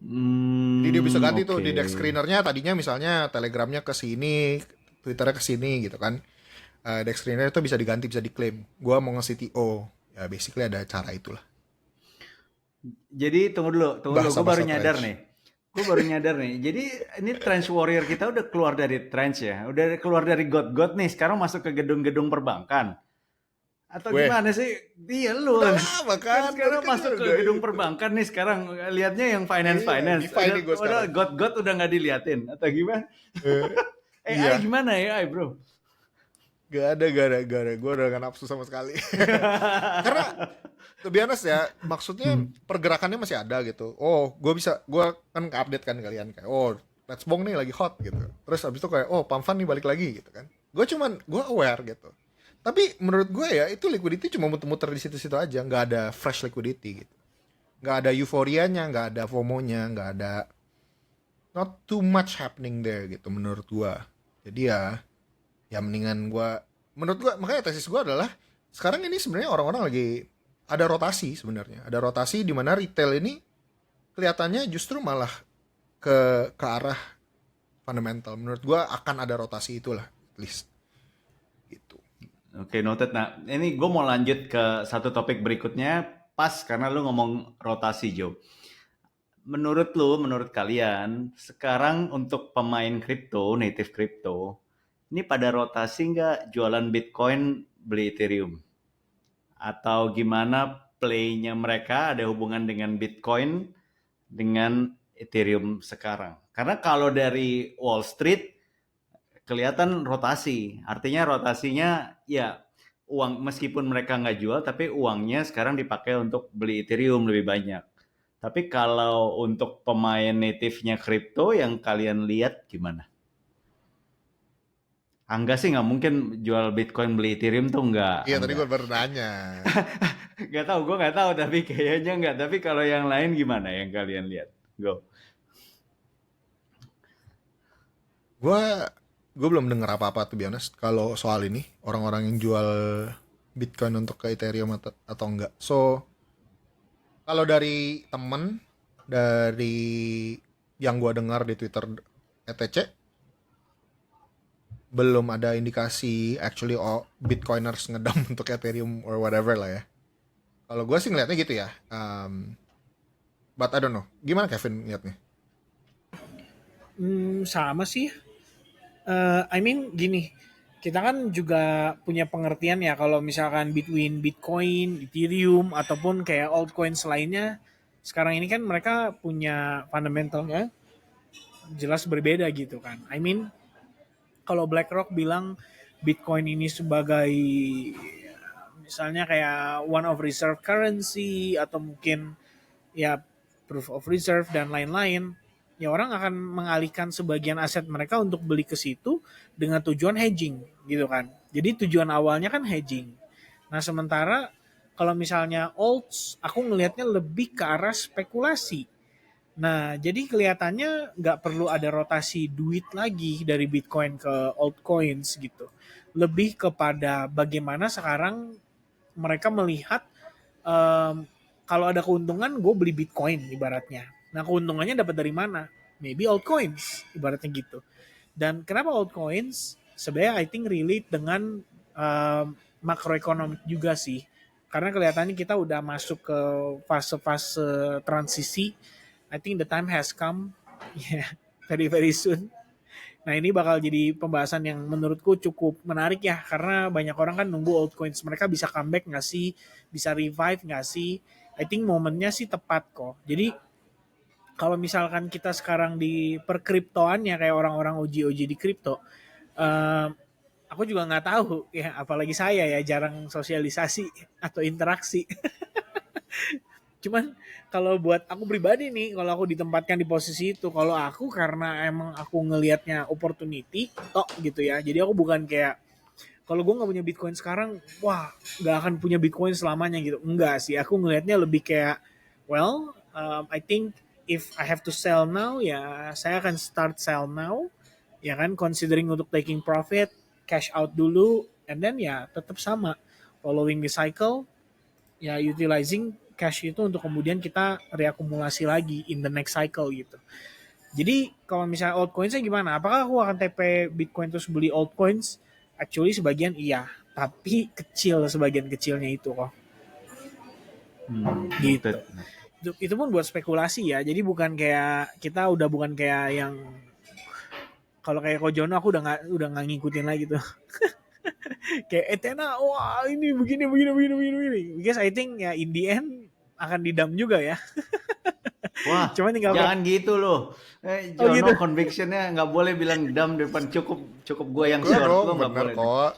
Jadi dia bisa ganti tuh di DEX screener-nya, tadinya misalnya Telegramnya ke sini, Twitternya ke sini gitu kan. DEX screener itu bisa diganti, bisa diklaim. Gua mau nge-CTO. Ya basically ada cara itulah. Jadi tunggu dulu, gue baru Bahasa-bahasa nyadar trench. nih. Gue baru nyadar nih. Jadi ini trench warrior kita udah keluar dari trench ya, udah keluar dari god-god nih. Sekarang masuk ke gedung-gedung perbankan. Atau Gue gimana sih? Iya lu. udah lama Kan kan, tadi sekarang kan masuk ke udah gedung itu. perbankan nih sekarang. Lihatnya yang Iya, finance. DeFi nih gue Udah sekarang. god-god udah nggak diliatin. Atau gimana? Eh, AI iya, gimana AI bro? gak ada gara-gara gue udah gak nafsu sama sekali. Karena to be honest ya, maksudnya Hmm. pergerakannya masih ada gitu. Oh, gue kan update kan kalian kayak, oh, Let's Bong nih lagi hot gitu. Terus abis itu kayak, oh, Pamfan nih balik lagi gitu kan. Gue aware gitu. Tapi menurut gue ya, itu liquidity cuma muter-muter di situ-situ aja, nggak ada fresh liquidity gitu. Nggak ada euforianya, nggak ada FOMO-nya, nggak ada, not too much happening there gitu menurut gue. Jadi ya mendingan menurut gue, makanya tesis gue adalah sekarang ini sebenarnya orang-orang lagi ada rotasi sebenarnya, ada rotasi di mana retail ini kelihatannya justru malah ke arah fundamental. Menurut gue akan ada rotasi itulah, at least gitu. Oke, noted. Nah, ini gue mau lanjut ke satu topik berikutnya. Pas karena lu ngomong rotasi, Joe. Menurut kalian, sekarang untuk pemain kripto, native kripto, ini pada rotasi nggak jualan Bitcoin, beli Ethereum? Atau gimana play-nya mereka ada hubungan dengan Bitcoin, dengan Ethereum sekarang? Karena kalau dari Wall Street, kelihatan rotasi. Artinya rotasinya ya uang, meskipun mereka nggak jual, tapi uangnya sekarang dipakai untuk beli Ethereum lebih banyak. Tapi kalau untuk pemain native-nya kripto yang kalian lihat gimana? Angga sih nggak mungkin jual Bitcoin beli Ethereum tuh nggak, Iya, tadi Angga. gue baru nanya. Nggak tahu, gue nggak tahu, tapi kayaknya nggak. Tapi kalau yang lain gimana yang kalian lihat? Go. gue gue belum dengar apa-apa tuh, be honest, kalau soal ini orang-orang yang jual Bitcoin untuk ke Ethereum atau enggak. So kalau dari temen, dari yang gue dengar di Twitter ETC, belum ada indikasi actually Bitcoiners ngedam untuk Ethereum or whatever lah ya. Kalau gue sih ngeliatnya gitu ya. But I don't know. Gimana Kevin ngeliatnya? Sama sih. I mean gini, kita kan juga punya pengertian ya kalau misalkan between Bitcoin, Ethereum ataupun kayak altcoins lainnya, sekarang ini kan mereka punya fundamentalnya jelas berbeda gitu kan. I mean kalau BlackRock bilang Bitcoin ini sebagai misalnya kayak one of reserve currency atau mungkin ya proof of reserve dan lain-lain, ya orang akan mengalihkan sebagian aset mereka untuk beli ke situ dengan tujuan hedging gitu kan. Jadi tujuan awalnya kan hedging. Nah sementara kalau misalnya alts, aku ngelihatnya lebih ke arah spekulasi. Nah jadi kelihatannya nggak perlu ada rotasi duit lagi dari Bitcoin ke altcoins gitu. Lebih kepada bagaimana sekarang mereka melihat um, kalau ada keuntungan gue beli Bitcoin ibaratnya. Nah keuntungannya dapat dari mana? Maybe altcoins ibaratnya gitu. Dan kenapa altcoins? Sebenarnya I think relate dengan makroekonomik juga sih. Karena kelihatannya kita udah masuk ke fase-fase transisi. I think the time has come. Yeah, very very soon. Nah ini bakal jadi pembahasan yang menurutku cukup menarik ya karena banyak orang kan nunggu altcoins mereka bisa comeback nggak sih, bisa revive nggak sih? I think momennya sih tepat kok. Jadi kalau misalkan kita sekarang di perkriptoan ya kayak orang-orang OG-OG di kripto, eh, aku juga nggak tahu ya apalagi saya ya jarang sosialisasi atau interaksi. Cuman kalau buat aku pribadi nih, kalau aku ditempatkan di posisi itu, kalau aku karena emang aku ngelihatnya opportunity, tok gitu ya. Jadi aku bukan kayak kalau gue nggak punya Bitcoin sekarang, wah nggak akan punya Bitcoin selamanya gitu. Enggak sih, aku ngelihatnya lebih kayak, well, I think if I have to sell now, ya saya akan start sell now, ya kan, considering untuk taking profit, cash out dulu, and then ya tetap sama, following the cycle, ya utilizing cash itu untuk kemudian kita reakumulasi lagi in the next cycle gitu. Jadi kalau misalnya altcoinsnya gimana? Apakah aku akan TP Bitcoin terus beli altcoins? Actually sebagian iya, tapi kecil sebagian kecilnya itu kok. Gitu. Noted. itu pun buat spekulasi ya. Jadi bukan kayak kita udah bukan kayak yang kalau kayak Kojono aku udah nggak ngikutin lagi tuh. Kayak Etena, wah ini begini begini begini begini begini. Because I think ya in the end akan didam juga ya. Wah, Cuma tinggal jangan gitu loh. oh gitu. Jono convictionnya nggak boleh bilang dam depan, cukup gue yang Enggak short, dong, lo nggak bener boleh. kok.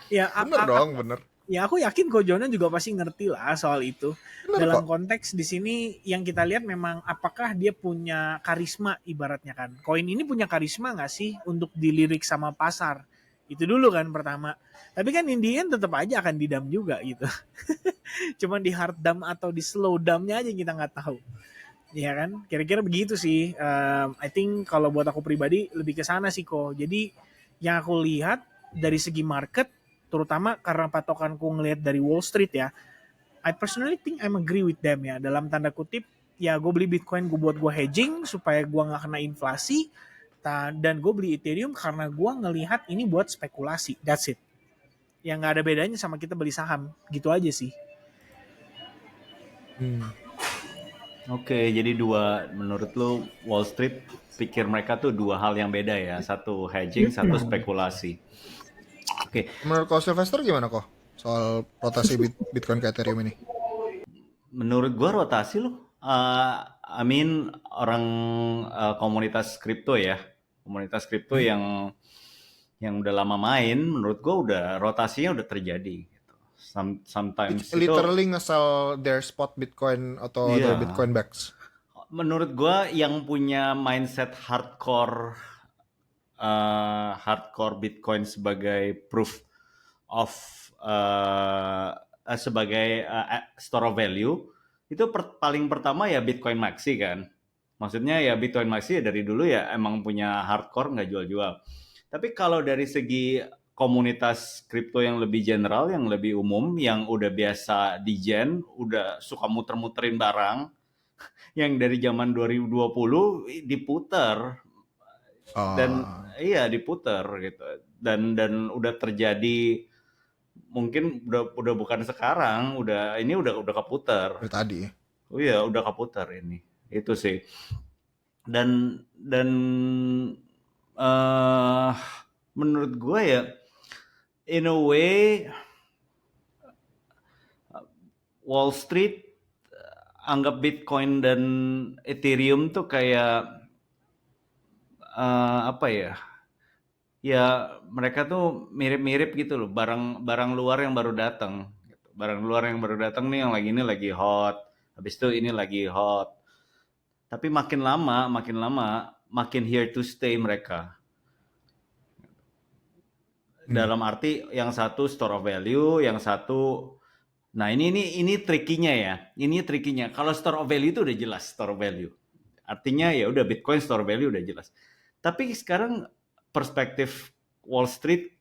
Ya, Bener dong, bener. ya aku yakin Kojono juga pasti ngerti lah soal itu. Bener Dalam kok. konteks di sini yang kita lihat memang apakah dia punya karisma ibaratnya kan. Koin ini punya karisma nggak sih untuk dilirik sama pasar? Itu dulu kan pertama. Tapi kan Indian tetap aja akan didam juga gitu. Cuman di hard dam atau di slow damnya aja kita nggak tahu. Ya kan? Kira-kira begitu sih. I think kalau buat aku pribadi lebih ke sana sih kok. Jadi yang aku lihat dari segi market, terutama karena patokanku ngelihat dari Wall Street ya, I personally think I'm agree with them ya. Dalam tanda kutip, ya gue beli Bitcoin gue buat gue hedging supaya gue nggak kena inflasi. Dan gue beli Ethereum karena gue ngelihat ini buat spekulasi. That's it. Yang nggak ada bedanya sama kita beli saham. Gitu aja sih. Oke, jadi menurut lu Wall Street pikir mereka tuh dua hal yang beda ya. Satu hedging, satu spekulasi. Oke, Menurut kau Sylvester gimana kok soal rotasi Bitcoin ke Ethereum ini? menurut gua rotasi loh. Orang komunitas kripto ya, komunitas kripto yang udah lama main, menurut gua udah rotasinya udah terjadi. Gitu. Sometimes itu Literally nge-sell their spot Bitcoin atau their Iya. Bitcoin backs. Menurut gua yang punya mindset hardcore Bitcoin sebagai proof of sebagai store of value itu paling pertama ya Bitcoin Maxi kan. Maksudnya ya Bitcoin Maxi ya dari dulu ya emang punya hardcore nggak jual-jual. Tapi kalau dari segi komunitas kripto yang lebih general, yang lebih umum, yang udah biasa digen, udah suka muter-muterin barang, yang dari zaman 2020 diputer dan iya diputer gitu dan udah terjadi mungkin udah bukan sekarang ini udah keputer. Dari tadi. Oh iya udah keputer ini itu sih dan menurut gue ya in a way Wall Street anggap Bitcoin dan Ethereum tuh kayak apa ya? Ya mereka tuh mirip-mirip gitu loh, barang luar yang baru datang. Gitu. Barang luar yang baru datang nih yang ini lagi hot, habis itu ini lagi hot. Tapi makin lama makin here to stay mereka. Dalam arti yang satu store of value, yang satu nah ini trikinya ya. Ini trikinya. Kalau store of value itu udah jelas store of value. Artinya ya udah Bitcoin store of value udah jelas. Tapi sekarang perspektif Wall Street,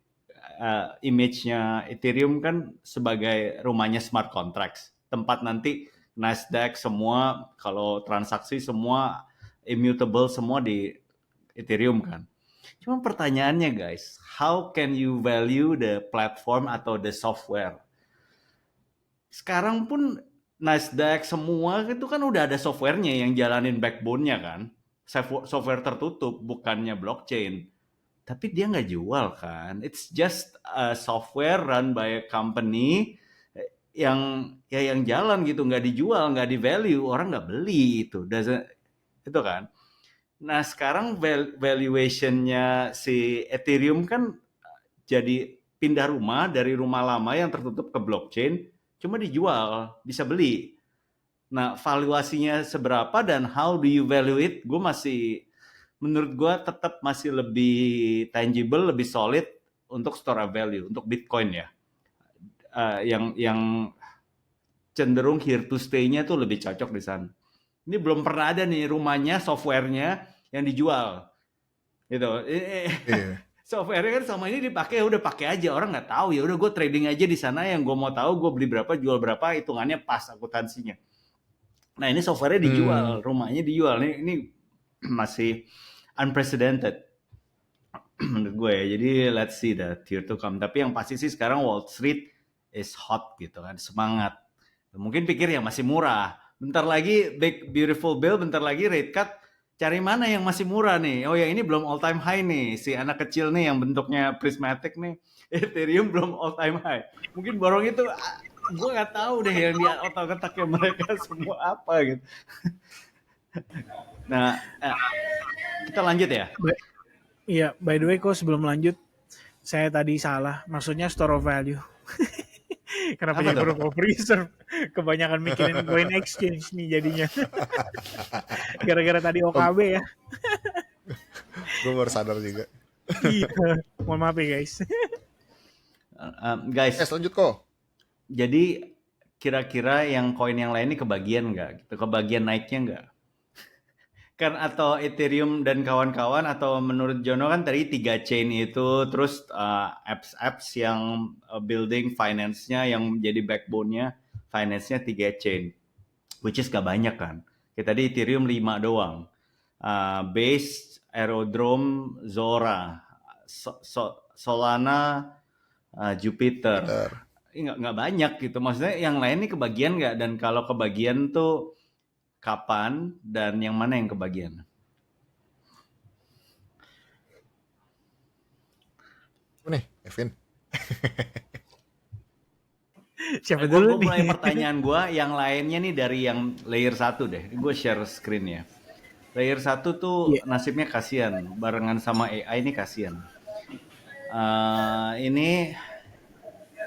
image-nya Ethereum kan sebagai rumahnya smart contracts. Tempat nanti Nasdaq semua, kalau transaksi semua immutable semua di Ethereum kan. Cuma pertanyaannya guys, how can you value the platform atau the software? Sekarang pun Nasdaq semua itu kan udah ada softwarenya yang jalanin backbone-nya kan. Software tertutup, bukannya blockchain. Tapi dia nggak jual kan. It's just a software run by a company yang jalan gitu, nggak dijual, nggak di value, orang nggak beli itu. Itu kan. Nah sekarang valuationnya si Ethereum kan jadi pindah rumah dari rumah lama yang tertutup ke blockchain, cuma dijual, bisa beli. Nah valuasinya seberapa dan how do you value it, menurut gue tetap masih lebih tangible, lebih solid untuk store of value, untuk Bitcoin ya. Yang cenderung here to stay-nya tuh lebih cocok di sana. Ini belum pernah ada nih rumahnya, softwarenya yang dijual. Gitu. Software kan sama ini dipakai, udah pakai aja, orang nggak tahu, ya udah gue trading aja di sana, yang gue mau tahu gue beli berapa, jual berapa, hitungannya pas akuntansinya. Nah ini softwarenya dijual, rumahnya dijual, ini masih unprecedented menurut gue ya. Jadi let's see the year to come. Tapi yang pasti sih sekarang Wall Street is hot gitu kan, semangat. Mungkin pikir ya masih murah, Bentar lagi Big Beautiful Bill, bentar lagi rate cut. Cari mana yang masih murah nih? Oh ya ini belum all time high nih. Si anak kecil nih yang bentuknya prismatic nih. Ethereum belum all time high. Mungkin borong itu gue nggak tahu deh yang di otak-otaknya mereka semua apa gitu. Nah, kita lanjut ya. Iya, by the way kok sebelum lanjut, saya tadi salah. Maksudnya store of value. Kenapa Apa jadi tuh? proof of reserve? Kebanyakan mikirin coin exchange nih jadinya. Gara-gara tadi OKB ya. Gue baru sadar juga. Iya. Mohon maaf ya guys. Guys, Lanjut kok. jadi kira-kira yang koin yang lain ini kebagian nggak? Gitu, kebagian naiknya nggak? Kan atau Ethereum dan kawan-kawan atau menurut Jono kan tadi 3 chain itu terus apps-apps yang building finance-nya yang jadi backbone-nya finance-nya 3 chain, which is gak banyak kan. Kita tadi Ethereum 5 doang. Base, Aerodrome, Zora, Solana, Jupiter. Nggak banyak gitu. Maksudnya yang lain nih kebagian nggak? Dan kalau kebagian tuh kapan dan yang mana yang kebagian? Nih, Kevin. Siapa Gue dulu mulai nih? pertanyaan gue, yang lainnya nih dari yang layer 1 deh. Gue share screen ya. Layer 1 tuh Iya. nasibnya kasihan, barengan sama AI ini kasihan. Ini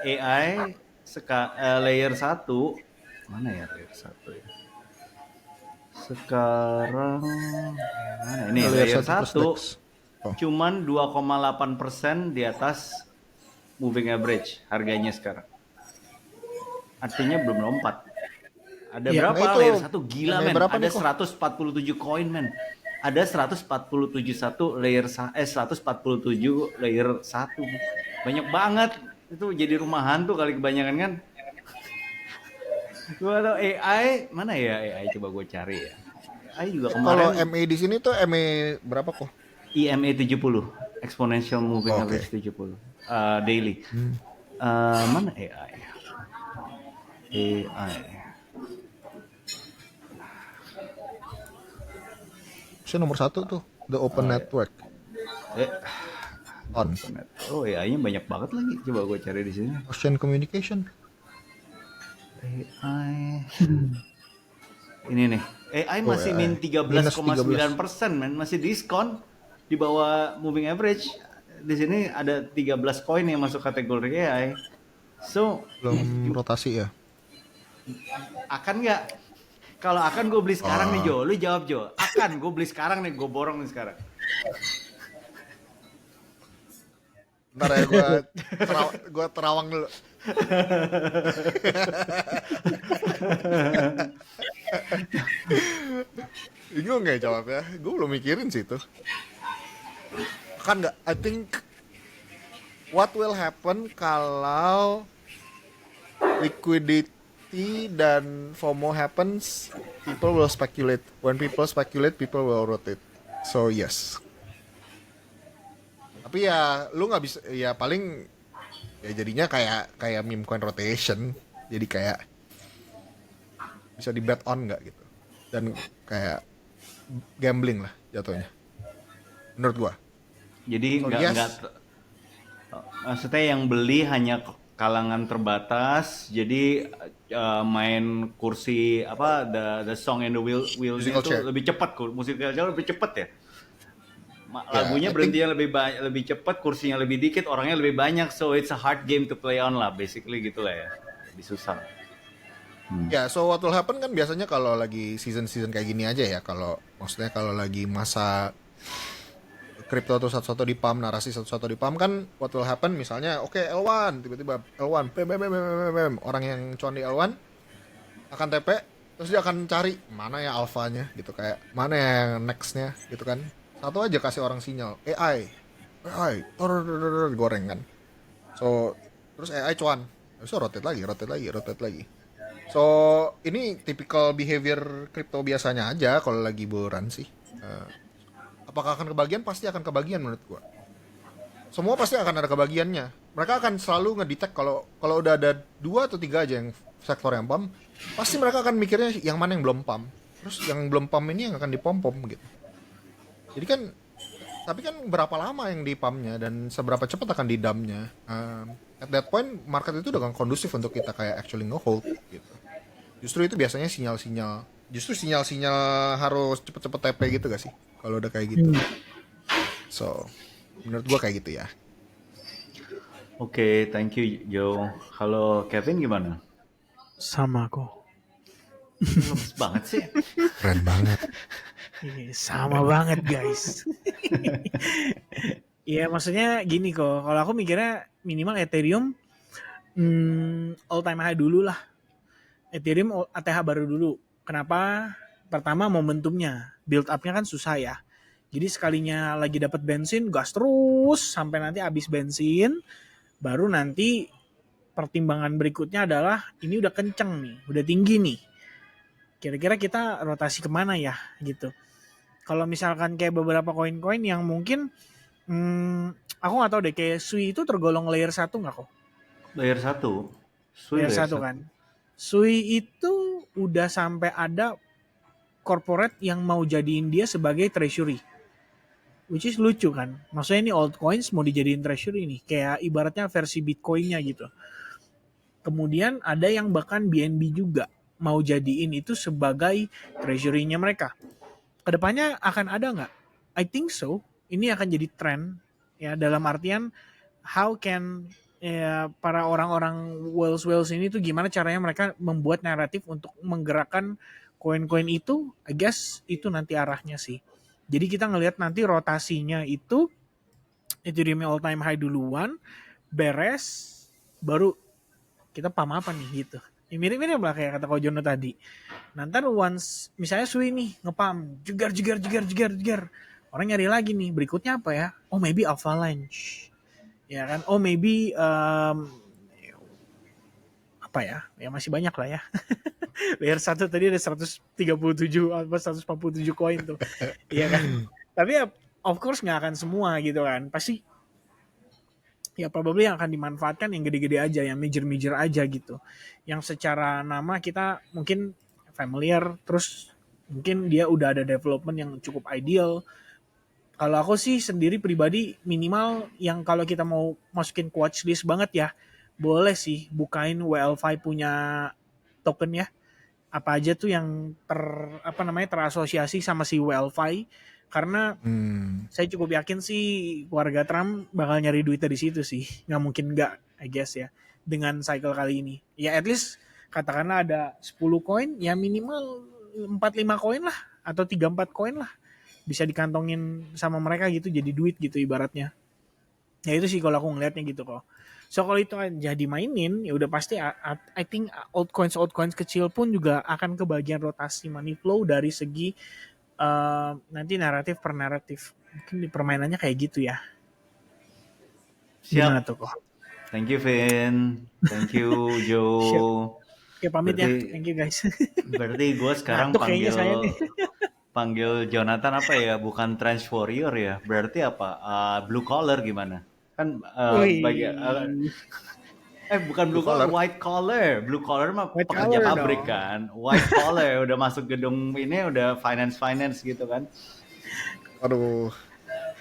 AI layer 1 mana ya layer 1 ya? Sekarang mana ini layer 1 cuman 2,8% di atas moving average harganya sekarang. Artinya belum lompat. Ada Iya. berapa Nah, itu layer 1? Gila men, berapa ada nih, kok? 147 koin men. Ada 147 layer 147 layer 1. Banyak banget. Itu jadi rumah hantu kali kebanyakan kan. Gua tahu AI mana ya AI, coba gue cari ya. AI juga Kalau kemarin MA di sini tuh MA berapa kok? EMA 70, exponential moving average 70 daily. Mana AI? AI. Saya nomor 1 tuh, the open network. On. Oh AI-nya banyak banget lagi. Coba gue cari di sini. Ocean communication. AI. Ini nih. AI masih min 13,9%, men. Masih diskon di bawah moving average. Di sini ada 13 koin yang masuk kategori AI. So, Belum rotasi ya? akan nggak? Kalau akan gue beli sekarang nih Jo. Lu jawab Jo. Akan gue beli sekarang nih, gue borong nih sekarang. Ntar ya gue terawang dulu. Bingung nggak jawabnya? Gue belum mikirin sih itu. Kan nggak? I think what will happen kalau liquidity dan FOMO happens, people will speculate. When people speculate, people will rotate. So yes. Tapi ya lu nggak bisa, ya paling ya jadinya kayak meme coin rotation. Jadi kayak bisa di bet on nggak gitu. Dan kayak gambling lah jatuhnya. Menurut gua. Jadi maksudnya yang beli hanya kalangan terbatas. Jadi main kursi apa the song and the wheel itu lebih cepat, musical chair lebih cepat ya. Lagunya berhentinya lebih cepat, kursinya lebih dikit, orangnya lebih banyak, so it's a hard game to play on lah, basically gitulah ya, lebih susah. Ya, so what will happen kan biasanya kalau lagi season kayak gini aja ya, kalau maksudnya kalau lagi masa kripto tuh satu-satu di pump, narasi satu-satu di pump kan, what will happen misalnya, oke, L1 tiba-tiba L1 orang yang cuan di L1 akan TP, terus dia akan cari mana ya alfanya gitu, kayak mana yang nextnya gitu kan. Satu aja kasih orang sinyal AI goreng kan. So terus AI cuan, so rotate lagi. So ini typical behavior crypto biasanya aja kalau lagi bulan sih. Apakah akan kebagian? Pasti akan kebagian menurut gua. Semua pasti akan ada kebagiannya. Mereka akan selalu ngedetect kalau udah ada 2 atau 3 aja yang sektor yang pump, pasti mereka akan mikirnya yang mana yang belum pump. Terus yang belum pump ini yang akan dipom-pom gitu. Jadi kan, tapi kan berapa lama yang di pumpnya dan seberapa cepat akan di dumpnya. At that point market itu udah gak kondusif untuk kita kayak actually nge-hold gitu. Justru itu biasanya sinyal-sinyal. Justru sinyal-sinyal harus cepet-cepet TP gitu gak sih? Kalau udah kayak gitu. So, menurut gua kayak gitu ya. Oke, thank you Joe. Kalau Kevin gimana? Sama kok. Lemes banget sih. Keren banget. Iya, sama banget guys. Iya maksudnya gini kok. Kalau aku mikirnya minimal Ethereum all time high dulu lah. Ethereum ATH baru dulu. Kenapa? Pertama momentumnya, build up-nya kan susah ya. Jadi sekalinya lagi dapat bensin, gas terus sampai nanti habis bensin, baru nanti pertimbangan berikutnya adalah ini udah kenceng nih, udah tinggi nih. Kira-kira kita rotasi kemana ya gitu. Kalau misalkan kayak beberapa koin-koin yang mungkin aku nggak tahu deh, kayak Sui itu tergolong layer 1 nggak kok? Layer 1. Sui Layer layer 1 1. kan. Sui itu udah sampai ada corporate yang mau jadiin dia sebagai treasury. Which is lucu kan. Maksudnya ini altcoins mau dijadiin treasury nih. Kayak ibaratnya versi Bitcoin-nya gitu. Kemudian ada yang bahkan BNB juga mau jadiin itu sebagai treasury-nya mereka. Kedepannya akan ada nggak? I think so. Ini akan jadi tren. Ya, dalam artian how can para orang-orang whales ini tuh gimana caranya mereka membuat naratif untuk menggerakkan koin-koin itu. I guess itu nanti arahnya sih. Jadi kita ngelihat nanti rotasinya itu Ethereum all time high duluan, beres, baru kita paham apa nih gitu. Ya, mirip-mirip lah kayak kata Ko Jono tadi. Nanti once misalnya Sui nih ngepam, jegar. Orang nyari lagi nih, berikutnya apa ya? Oh maybe Avalanche. Ya kan? Oh maybe apa ya? Ya masih banyak lah ya. Layer 1 tadi ada 137 apa 147 koin tuh. Iya kan? Tapi ya of course nggak akan semua gitu kan. Pasti ya probably yang akan dimanfaatkan yang gede-gede aja, yang major-major aja gitu. Yang secara nama kita mungkin familiar, terus mungkin dia udah ada development yang cukup ideal. Kalau aku sih sendiri pribadi minimal yang kalau kita mau masukin ke watchlist banget ya, boleh sih bukain WLFi punya token ya. Apa aja tuh yang terasosiasi sama si WLFi, karena saya cukup yakin sih warga Trump bakal nyari duitnya di situ sih. Nggak mungkin nggak, I guess ya. Dengan cycle kali ini. Ya at least katakanlah ada 10 koin, ya minimal 4-5 koin lah. Atau 3-4 koin lah. Bisa dikantongin sama mereka gitu, jadi duit gitu ibaratnya. Ya itu sih kalau aku ngeliatnya gitu kok. So kalau itu jadi mainin, ya udah pasti I think altcoins kecil pun juga akan kebagian rotasi money flow dari segi nanti naratif per naratif. Mungkin di permainannya kayak gitu ya. Gimana Siap. tuh kok? Thank you Vin. Thank you Joe. Oke pamit ya. Berarti Thank you guys. berarti gue sekarang Ngantuk kayaknya saya nih. panggil Jonathan apa ya? Bukan Trench Warrior ya? Berarti apa? Blue collar gimana? Kan bukan blue collar, white collar. Blue collar mah White pekerja collar pabrik dong. kan. White collar udah masuk gedung ini udah finance gitu kan. Aduh,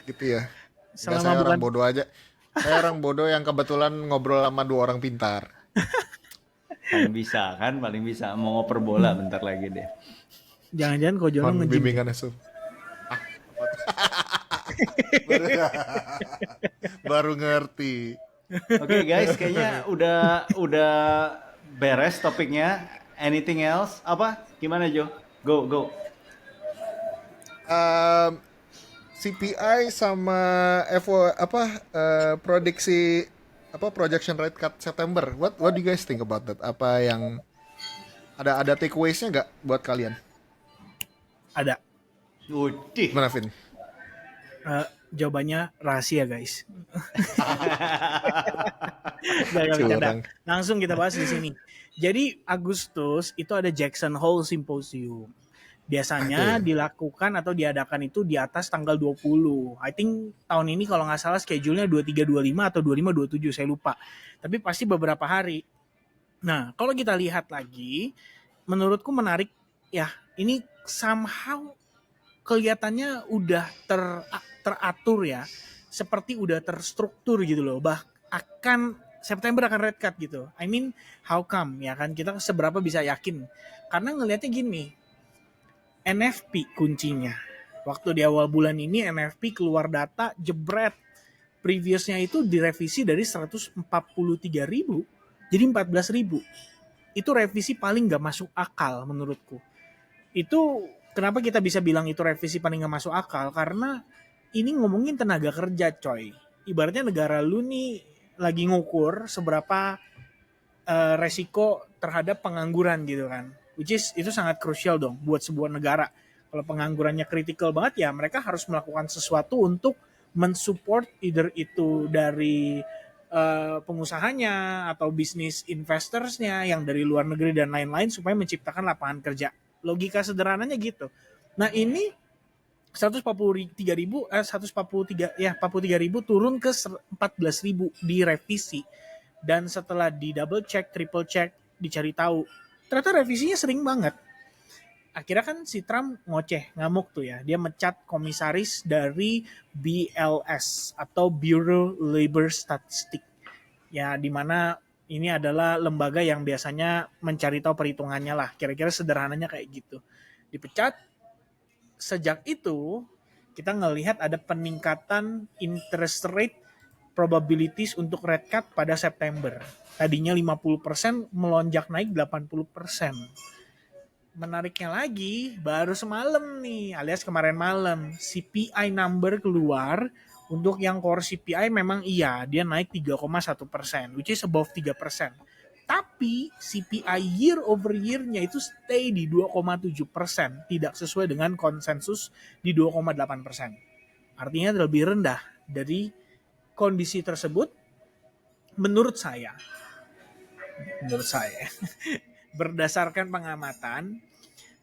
gitu ya. Enggak, Selama saya orang bukan bodoh aja. Saya orang bodoh yang kebetulan ngobrol sama 2 orang pintar. Paling bisa mau ngoper bola bentar lagi deh. jangan-jangan Ko Jono Mohon nge-gym. bimbingan Asu. Baru ngerti. Oke guys, kayaknya udah beres topiknya. Anything else? Apa? Gimana Jo? Go. CPI sama prediksi projection rate cut September. What do you guys think about that? Apa yang ada takeaways-nya nggak buat kalian? Ada. Udih. Gimana, Vin? Jawabannya rahasia guys. Gak bercanda. Langsung kita bahas di sini. Jadi Agustus itu ada Jackson Hole Symposium. Biasanya dilakukan atau diadakan itu di atas tanggal 20. I think tahun ini kalau nggak salah schedule-nya 23-25 atau 25-27, saya lupa. Tapi pasti beberapa hari. Nah, kalau kita lihat lagi, menurutku menarik ya. Ini somehow kelihatannya udah teratur ya, seperti udah terstruktur gitu loh. Akan September akan red card gitu. I mean, how come ya kan? Kita seberapa bisa yakin? Karena ngelihatnya gini, NFP kuncinya. Waktu di awal bulan ini NFP keluar data jebret. Previousnya itu direvisi dari 143.000 jadi 14.000. Itu revisi paling nggak masuk akal menurutku. Itu kenapa kita bisa bilang itu revisi paling nggak masuk akal? Karena ini ngomongin tenaga kerja, coy. Ibaratnya negara lu nih lagi ngukur seberapa resiko terhadap pengangguran gitu kan. Which is itu sangat krusial dong buat sebuah negara. Kalau penganggurannya kritikal banget ya mereka harus melakukan sesuatu untuk mensupport either itu dari pengusahanya atau bisnis investorsnya yang dari luar negeri dan lain-lain supaya menciptakan lapangan kerja. Logika sederhananya gitu. Nah ini 143.000 turun ke 14.000 di revisi. Dan setelah di double check, triple check, dicari tahu, ternyata revisinya sering banget. Akhirnya kan si Trump ngamuk tuh ya. Dia mecat komisaris dari BLS atau Bureau Labor Statistics. Ya dimana ini adalah lembaga yang biasanya mencari tahu perhitungannya lah. Kira-kira sederhananya kayak gitu. Dipecat. Sejak itu kita ngelihat ada peningkatan interest rate probabilities untuk red card pada September. Tadinya 50% melonjak naik 80%. Menariknya lagi, baru semalam nih, alias kemarin malam, CPI number keluar. Untuk yang core CPI memang iya, dia naik 3,1%, which is above 3%. Tapi CPI year over year-nya itu stay di 2,7%, tidak sesuai dengan konsensus di 2,8%. Artinya lebih rendah dari kondisi tersebut menurut saya. Berdasarkan pengamatan,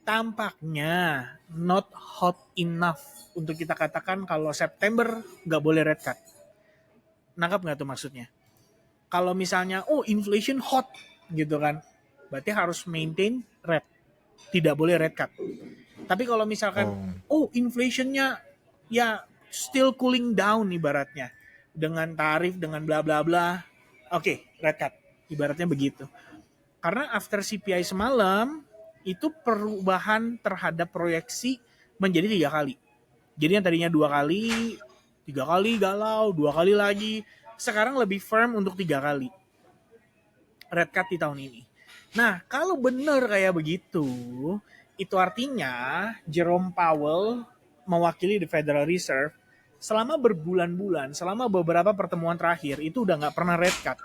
tampaknya not hot enough untuk kita katakan kalau September nggak boleh red card. Nangkap nggak tuh maksudnya? Kalau misalnya, inflation hot gitu kan, berarti harus maintain red. Tidak boleh red card. Tapi kalau misalkan, inflationnya ya still cooling down ibaratnya. Dengan tarif, dengan bla bla bla. Oke, red card. Ibaratnya begitu. Karena after CPI semalam, itu perubahan terhadap proyeksi menjadi 3 kali. Jadi yang tadinya 2 kali, 3 kali galau, 2 kali lagi. Sekarang lebih firm untuk 3 kali. Red card di tahun ini. Nah, kalau benar kayak begitu, itu artinya Jerome Powell mewakili the Federal Reserve selama berbulan-bulan, selama beberapa pertemuan terakhir, itu udah nggak pernah red card.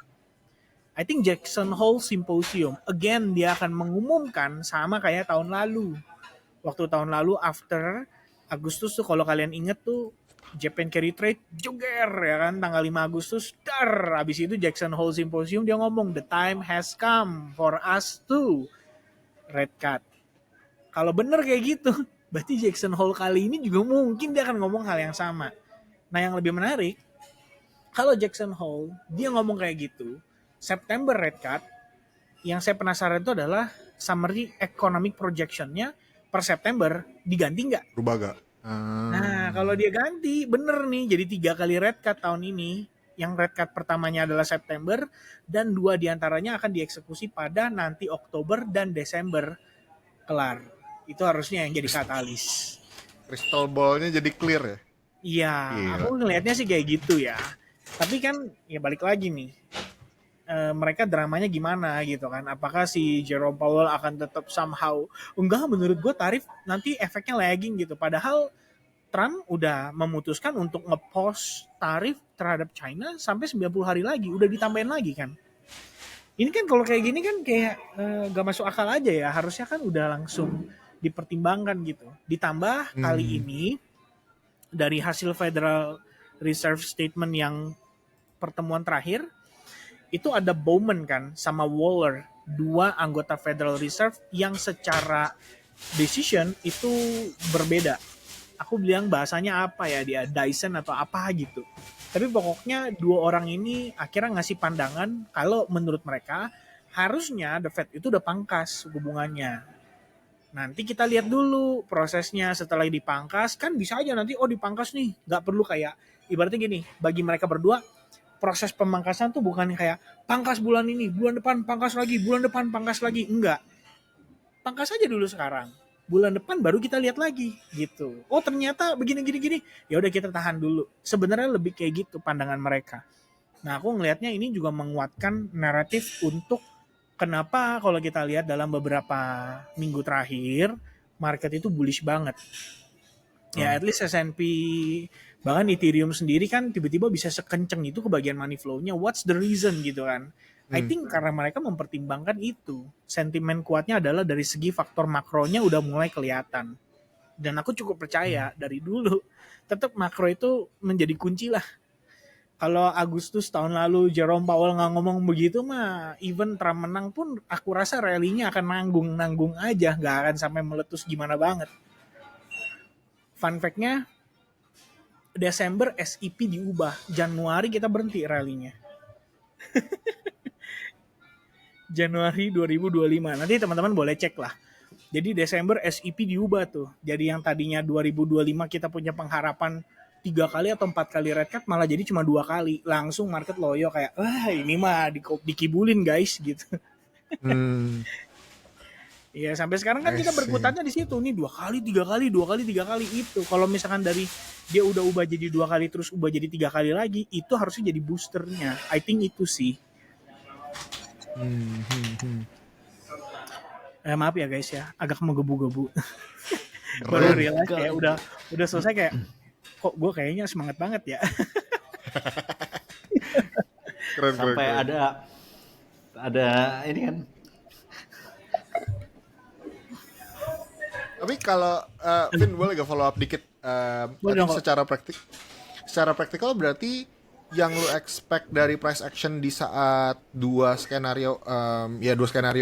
I think Jackson Hole Symposium, again dia akan mengumumkan sama kayak tahun lalu. Waktu tahun lalu after Agustus tuh kalau kalian inget tuh Japan Carry Trade juger ya kan tanggal 5 Agustus habis itu Jackson Hole Symposium dia ngomong the time has come for us to red card. Kalau bener kayak gitu berarti Jackson Hole kali ini juga mungkin dia akan ngomong hal yang sama. Nah yang lebih menarik kalau Jackson Hole dia ngomong kayak gitu September red card, yang saya penasaran itu adalah summary economic projection-nya per September diganti nggak? Berubah gak? Nah, kalau dia ganti, bener nih, jadi 3 kali red card tahun ini. Yang red card pertamanya adalah September, dan 2 diantaranya akan dieksekusi pada nanti Oktober dan Desember. Kelar. Itu harusnya yang jadi katalis. Crystal ball-nya jadi clear ya? Iya, aku ngelihatnya sih kayak gitu ya. Tapi kan, ya balik lagi nih. Mereka dramanya gimana gitu kan, apakah si Jerome Powell akan tetap somehow enggak, menurut gue tarif nanti efeknya lagging gitu, padahal Trump udah memutuskan untuk nge-pause tarif terhadap China sampai 90 hari lagi, udah ditambahin lagi kan. Ini kan kalau kayak gini kan kayak gak masuk akal aja ya, harusnya kan udah langsung dipertimbangkan gitu. Ditambah kali ini dari hasil Federal Reserve Statement yang pertemuan terakhir itu ada Bowman kan sama Waller, 2 anggota Federal Reserve yang secara decision itu berbeda. Aku bilang bahasanya apa ya, dia Dyson atau apa gitu. Tapi pokoknya 2 orang ini akhirnya ngasih pandangan kalau menurut mereka harusnya The Fed itu udah pangkas suku bunganya. Nanti kita lihat dulu prosesnya setelah dipangkas, kan bisa aja nanti dipangkas nih, nggak perlu kayak ibaratnya gini, bagi mereka berdua proses pemangkasan tuh bukan kayak pangkas bulan ini, bulan depan pangkas lagi, bulan depan pangkas lagi, enggak. Pangkas aja dulu sekarang. Bulan depan baru kita lihat lagi gitu. Oh ternyata begini gini gini. Ya udah kita tahan dulu. Sebenarnya lebih kayak gitu pandangan mereka. Nah, aku ngelihatnya ini juga menguatkan naratif untuk kenapa kalau kita lihat dalam beberapa minggu terakhir market itu bullish banget. Ya at least S&P bahkan Ethereum sendiri kan tiba-tiba bisa sekenceng itu ke bagian money flow-nya. What's the reason gitu kan? I think karena mereka mempertimbangkan itu. Sentimen kuatnya adalah dari segi faktor makronya udah mulai kelihatan. Dan aku cukup percaya dari dulu tetap makro itu menjadi kunci lah. Kalau Agustus tahun lalu Jerome Powell nggak ngomong begitu mah, even Trump menang pun aku rasa rally-nya akan nanggung aja, nggak akan sampai meletus gimana banget. Fun fact-nya, Desember SEP diubah, Januari kita berhenti rally-nya. Januari 2025. Nanti teman-teman boleh cek lah. Jadi Desember SEP diubah tuh. Jadi yang tadinya 2025 kita punya pengharapan 3 kali atau 4 kali red cut malah jadi cuma 2 kali. Langsung market loyo kayak, wah ini mah dikibulin guys gitu. Iya sampai sekarang kan kita berkutatnya di situ nih 2 kali, 3 kali, 2 kali, 3 kali itu. Kalau misalkan dari dia udah ubah jadi 2 kali terus ubah jadi 3 kali lagi, itu harusnya jadi boosternya. I think itu sih. Maaf ya guys ya, agak menggebu-gebu. Baru realize kayak udah selesai kayak kok gue kayaknya semangat banget ya. Keren, Sampai keren. ada ini kan. Tapi kalau Vin boleh gak follow up dikit? Boleh Tadi dong, secara praktikal berarti yang lu expect dari price action di saat dua skenario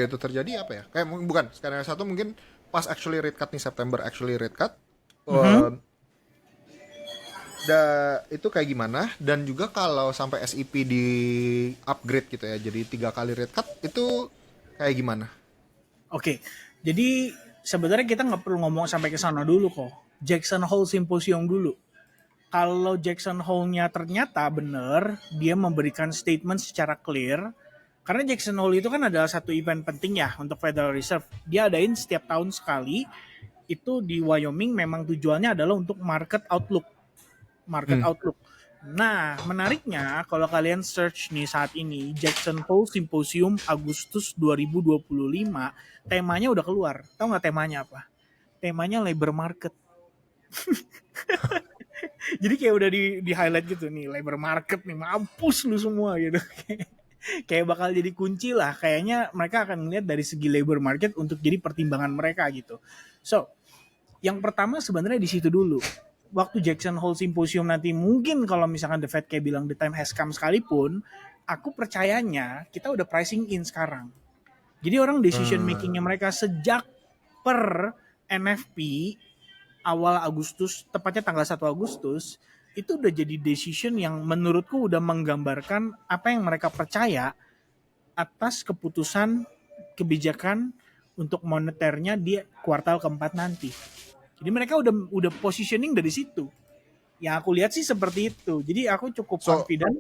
itu terjadi apa ya? Kayak bukan skenario satu mungkin pas actually rate cut nih September actually rate cut. Itu kayak gimana? Dan juga kalau sampai SEP di upgrade gitu ya, jadi 3 kali rate cut itu kayak gimana? Oke, jadi sebenarnya kita nggak perlu ngomong sampai ke sana dulu kok. Jackson Hole Symposium dulu. Kalau Jackson Hole-nya ternyata benar, dia memberikan statement secara clear. Karena Jackson Hole itu kan adalah satu event penting ya untuk Federal Reserve. Dia adain setiap tahun sekali. Itu di Wyoming memang tujuannya adalah untuk market outlook. Nah, menariknya kalau kalian search nih saat ini Jackson Hole Symposium Agustus 2025, temanya udah keluar. Tahu nggak temanya apa? Temanya labor market. Jadi kayak udah di highlight gitu nih, labor market nih, mampus lu semua gitu. Kayak bakal jadi kunci lah. Kayaknya mereka akan melihat dari segi labor market untuk jadi pertimbangan mereka gitu. So, yang pertama sebenarnya di situ dulu. Waktu Jackson Hole Symposium nanti mungkin kalau misalkan The Fed kayak bilang the time has come sekalipun, aku percayanya kita udah pricing in sekarang. Jadi orang decision makingnya mereka sejak per NFP awal Agustus, tepatnya tanggal 1 Agustus, itu udah jadi decision yang menurutku udah menggambarkan apa yang mereka percaya atas keputusan kebijakan untuk moneternya di kuartal keempat nanti. Jadi mereka udah positioning dari situ. Yang aku lihat sih seperti itu. Jadi aku cukup confident.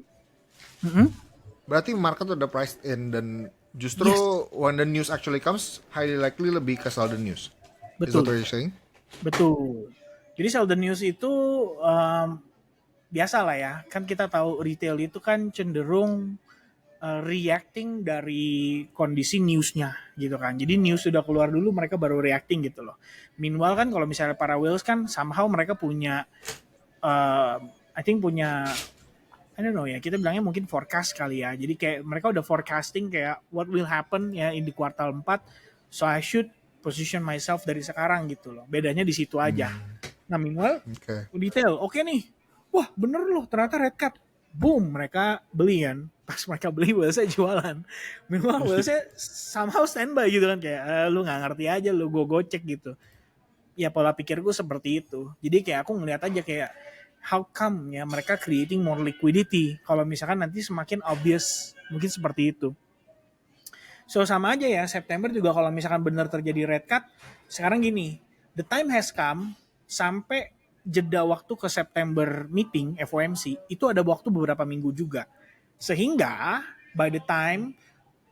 Berarti market udah priced in dan justru when the news actually comes, highly likely lebih ke sell the news. Betul. Is that what you're saying? Betul. Jadi sell the news itu biasa lah ya. Kan kita tahu retail itu kan cenderung reacting dari kondisi newsnya gitu kan. Jadi news sudah keluar dulu mereka baru reacting gitu loh. Meanwhile kan kalau misalnya para whales kan somehow mereka punya I think punya I don't know ya, kita bilangnya mungkin forecast kali ya. Jadi kayak mereka udah forecasting kayak what will happen ya di kuartal 4. So I should position myself dari sekarang gitu loh. Bedanya di situ aja. Nah meanwhile detail oke nih. Wah bener loh ternyata red cut. Boom mereka beli kan. Pas mereka beli Wellsnya jualan. Meanwhile Wellsnya somehow standby gitu kan. Kayak lu gak ngerti aja lu gue gocek gitu. Ya pola pikir gue seperti itu. Jadi kayak aku ngeliat aja kayak how come ya mereka creating more liquidity. Kalau misalkan nanti semakin obvious mungkin seperti itu. So sama aja ya, September juga kalau misalkan benar terjadi red cut, sekarang gini, the time has come sampai jeda waktu ke September meeting FOMC itu ada waktu beberapa minggu juga. Sehingga by the time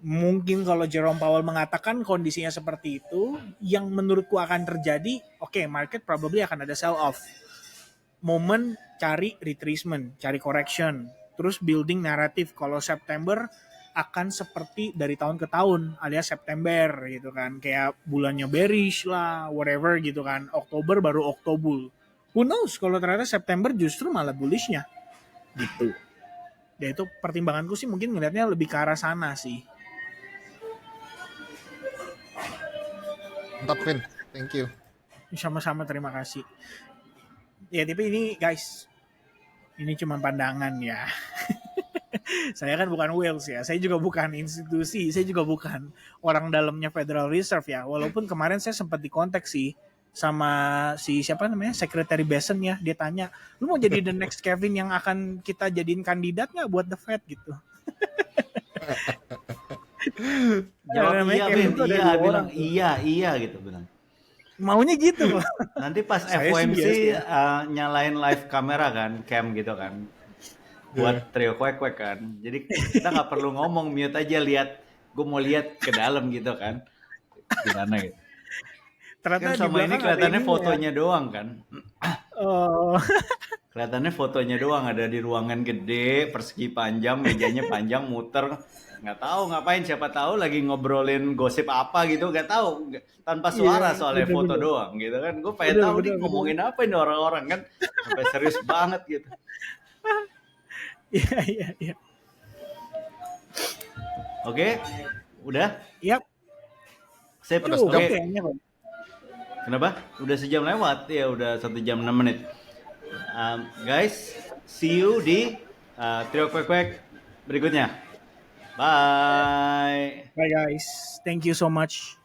mungkin kalau Jerome Powell mengatakan kondisinya seperti itu, yang menurutku akan terjadi, oke, market probably akan ada sell off. Momen cari retracement, cari correction, terus building naratif kalau September akan seperti dari tahun ke tahun alias September gitu kan, kayak bulannya bearish lah whatever gitu kan, Oktober baru Oktobul, who knows kalau ternyata September justru malah bullishnya gitu. Ya itu pertimbanganku sih, mungkin ngelihatnya lebih ke arah sana sih. Mantap, Vin. Thank you. Sama-sama, terima kasih. Ya tapi ini guys, ini cuma pandangan ya. Saya kan bukan Wales ya, saya juga bukan institusi, saya juga bukan orang dalamnya Federal Reserve ya. Walaupun kemarin saya sempat dikontak sih sama si siapa namanya, Secretary Bessent ya. Dia tanya, lu mau jadi the next Kevin yang akan kita jadiin kandidat nggak buat the Fed gitu. Jawab Namanya iya, Kevin Vin. tuh ada Iya, dua bilang orang tuh. iya gitu bilang. Maunya gitu loh. Nanti pas Saya sih FOMC biasa ya. nyalain live kamera kan, cam gitu kan, buat trio kuek-kuek kan. Jadi kita nggak perlu ngomong, mute aja, lihat. Gue mau lihat ke dalam gitu kan, gimana gitu. Ternyata Kan di sama ini belakang ada kelihatannya ininya ya. fotonya doang kan. Oh, Kelihatannya fotonya doang, ada di ruangan gede, persegi panjang, mejanya panjang, muter. Nggak tahu ngapain, siapa tahu lagi ngobrolin gosip apa gitu, nggak tahu. Tanpa suara iya, soalnya, foto bener-bener. doang gitu kan. Gue pengen Bener, tahu nih bener, bener. ngomongin apa ini orang-orang kan. Sampai serius banget gitu. Iya. Oke, udah? Yap, Sip, Udah cukup oke. kayaknya kok. Kenapa? Udah sejam lewat, ya udah 1 jam 6 menit. Guys, see you di trio kuek-kuek berikutnya. Bye. Bye guys. Thank you so much.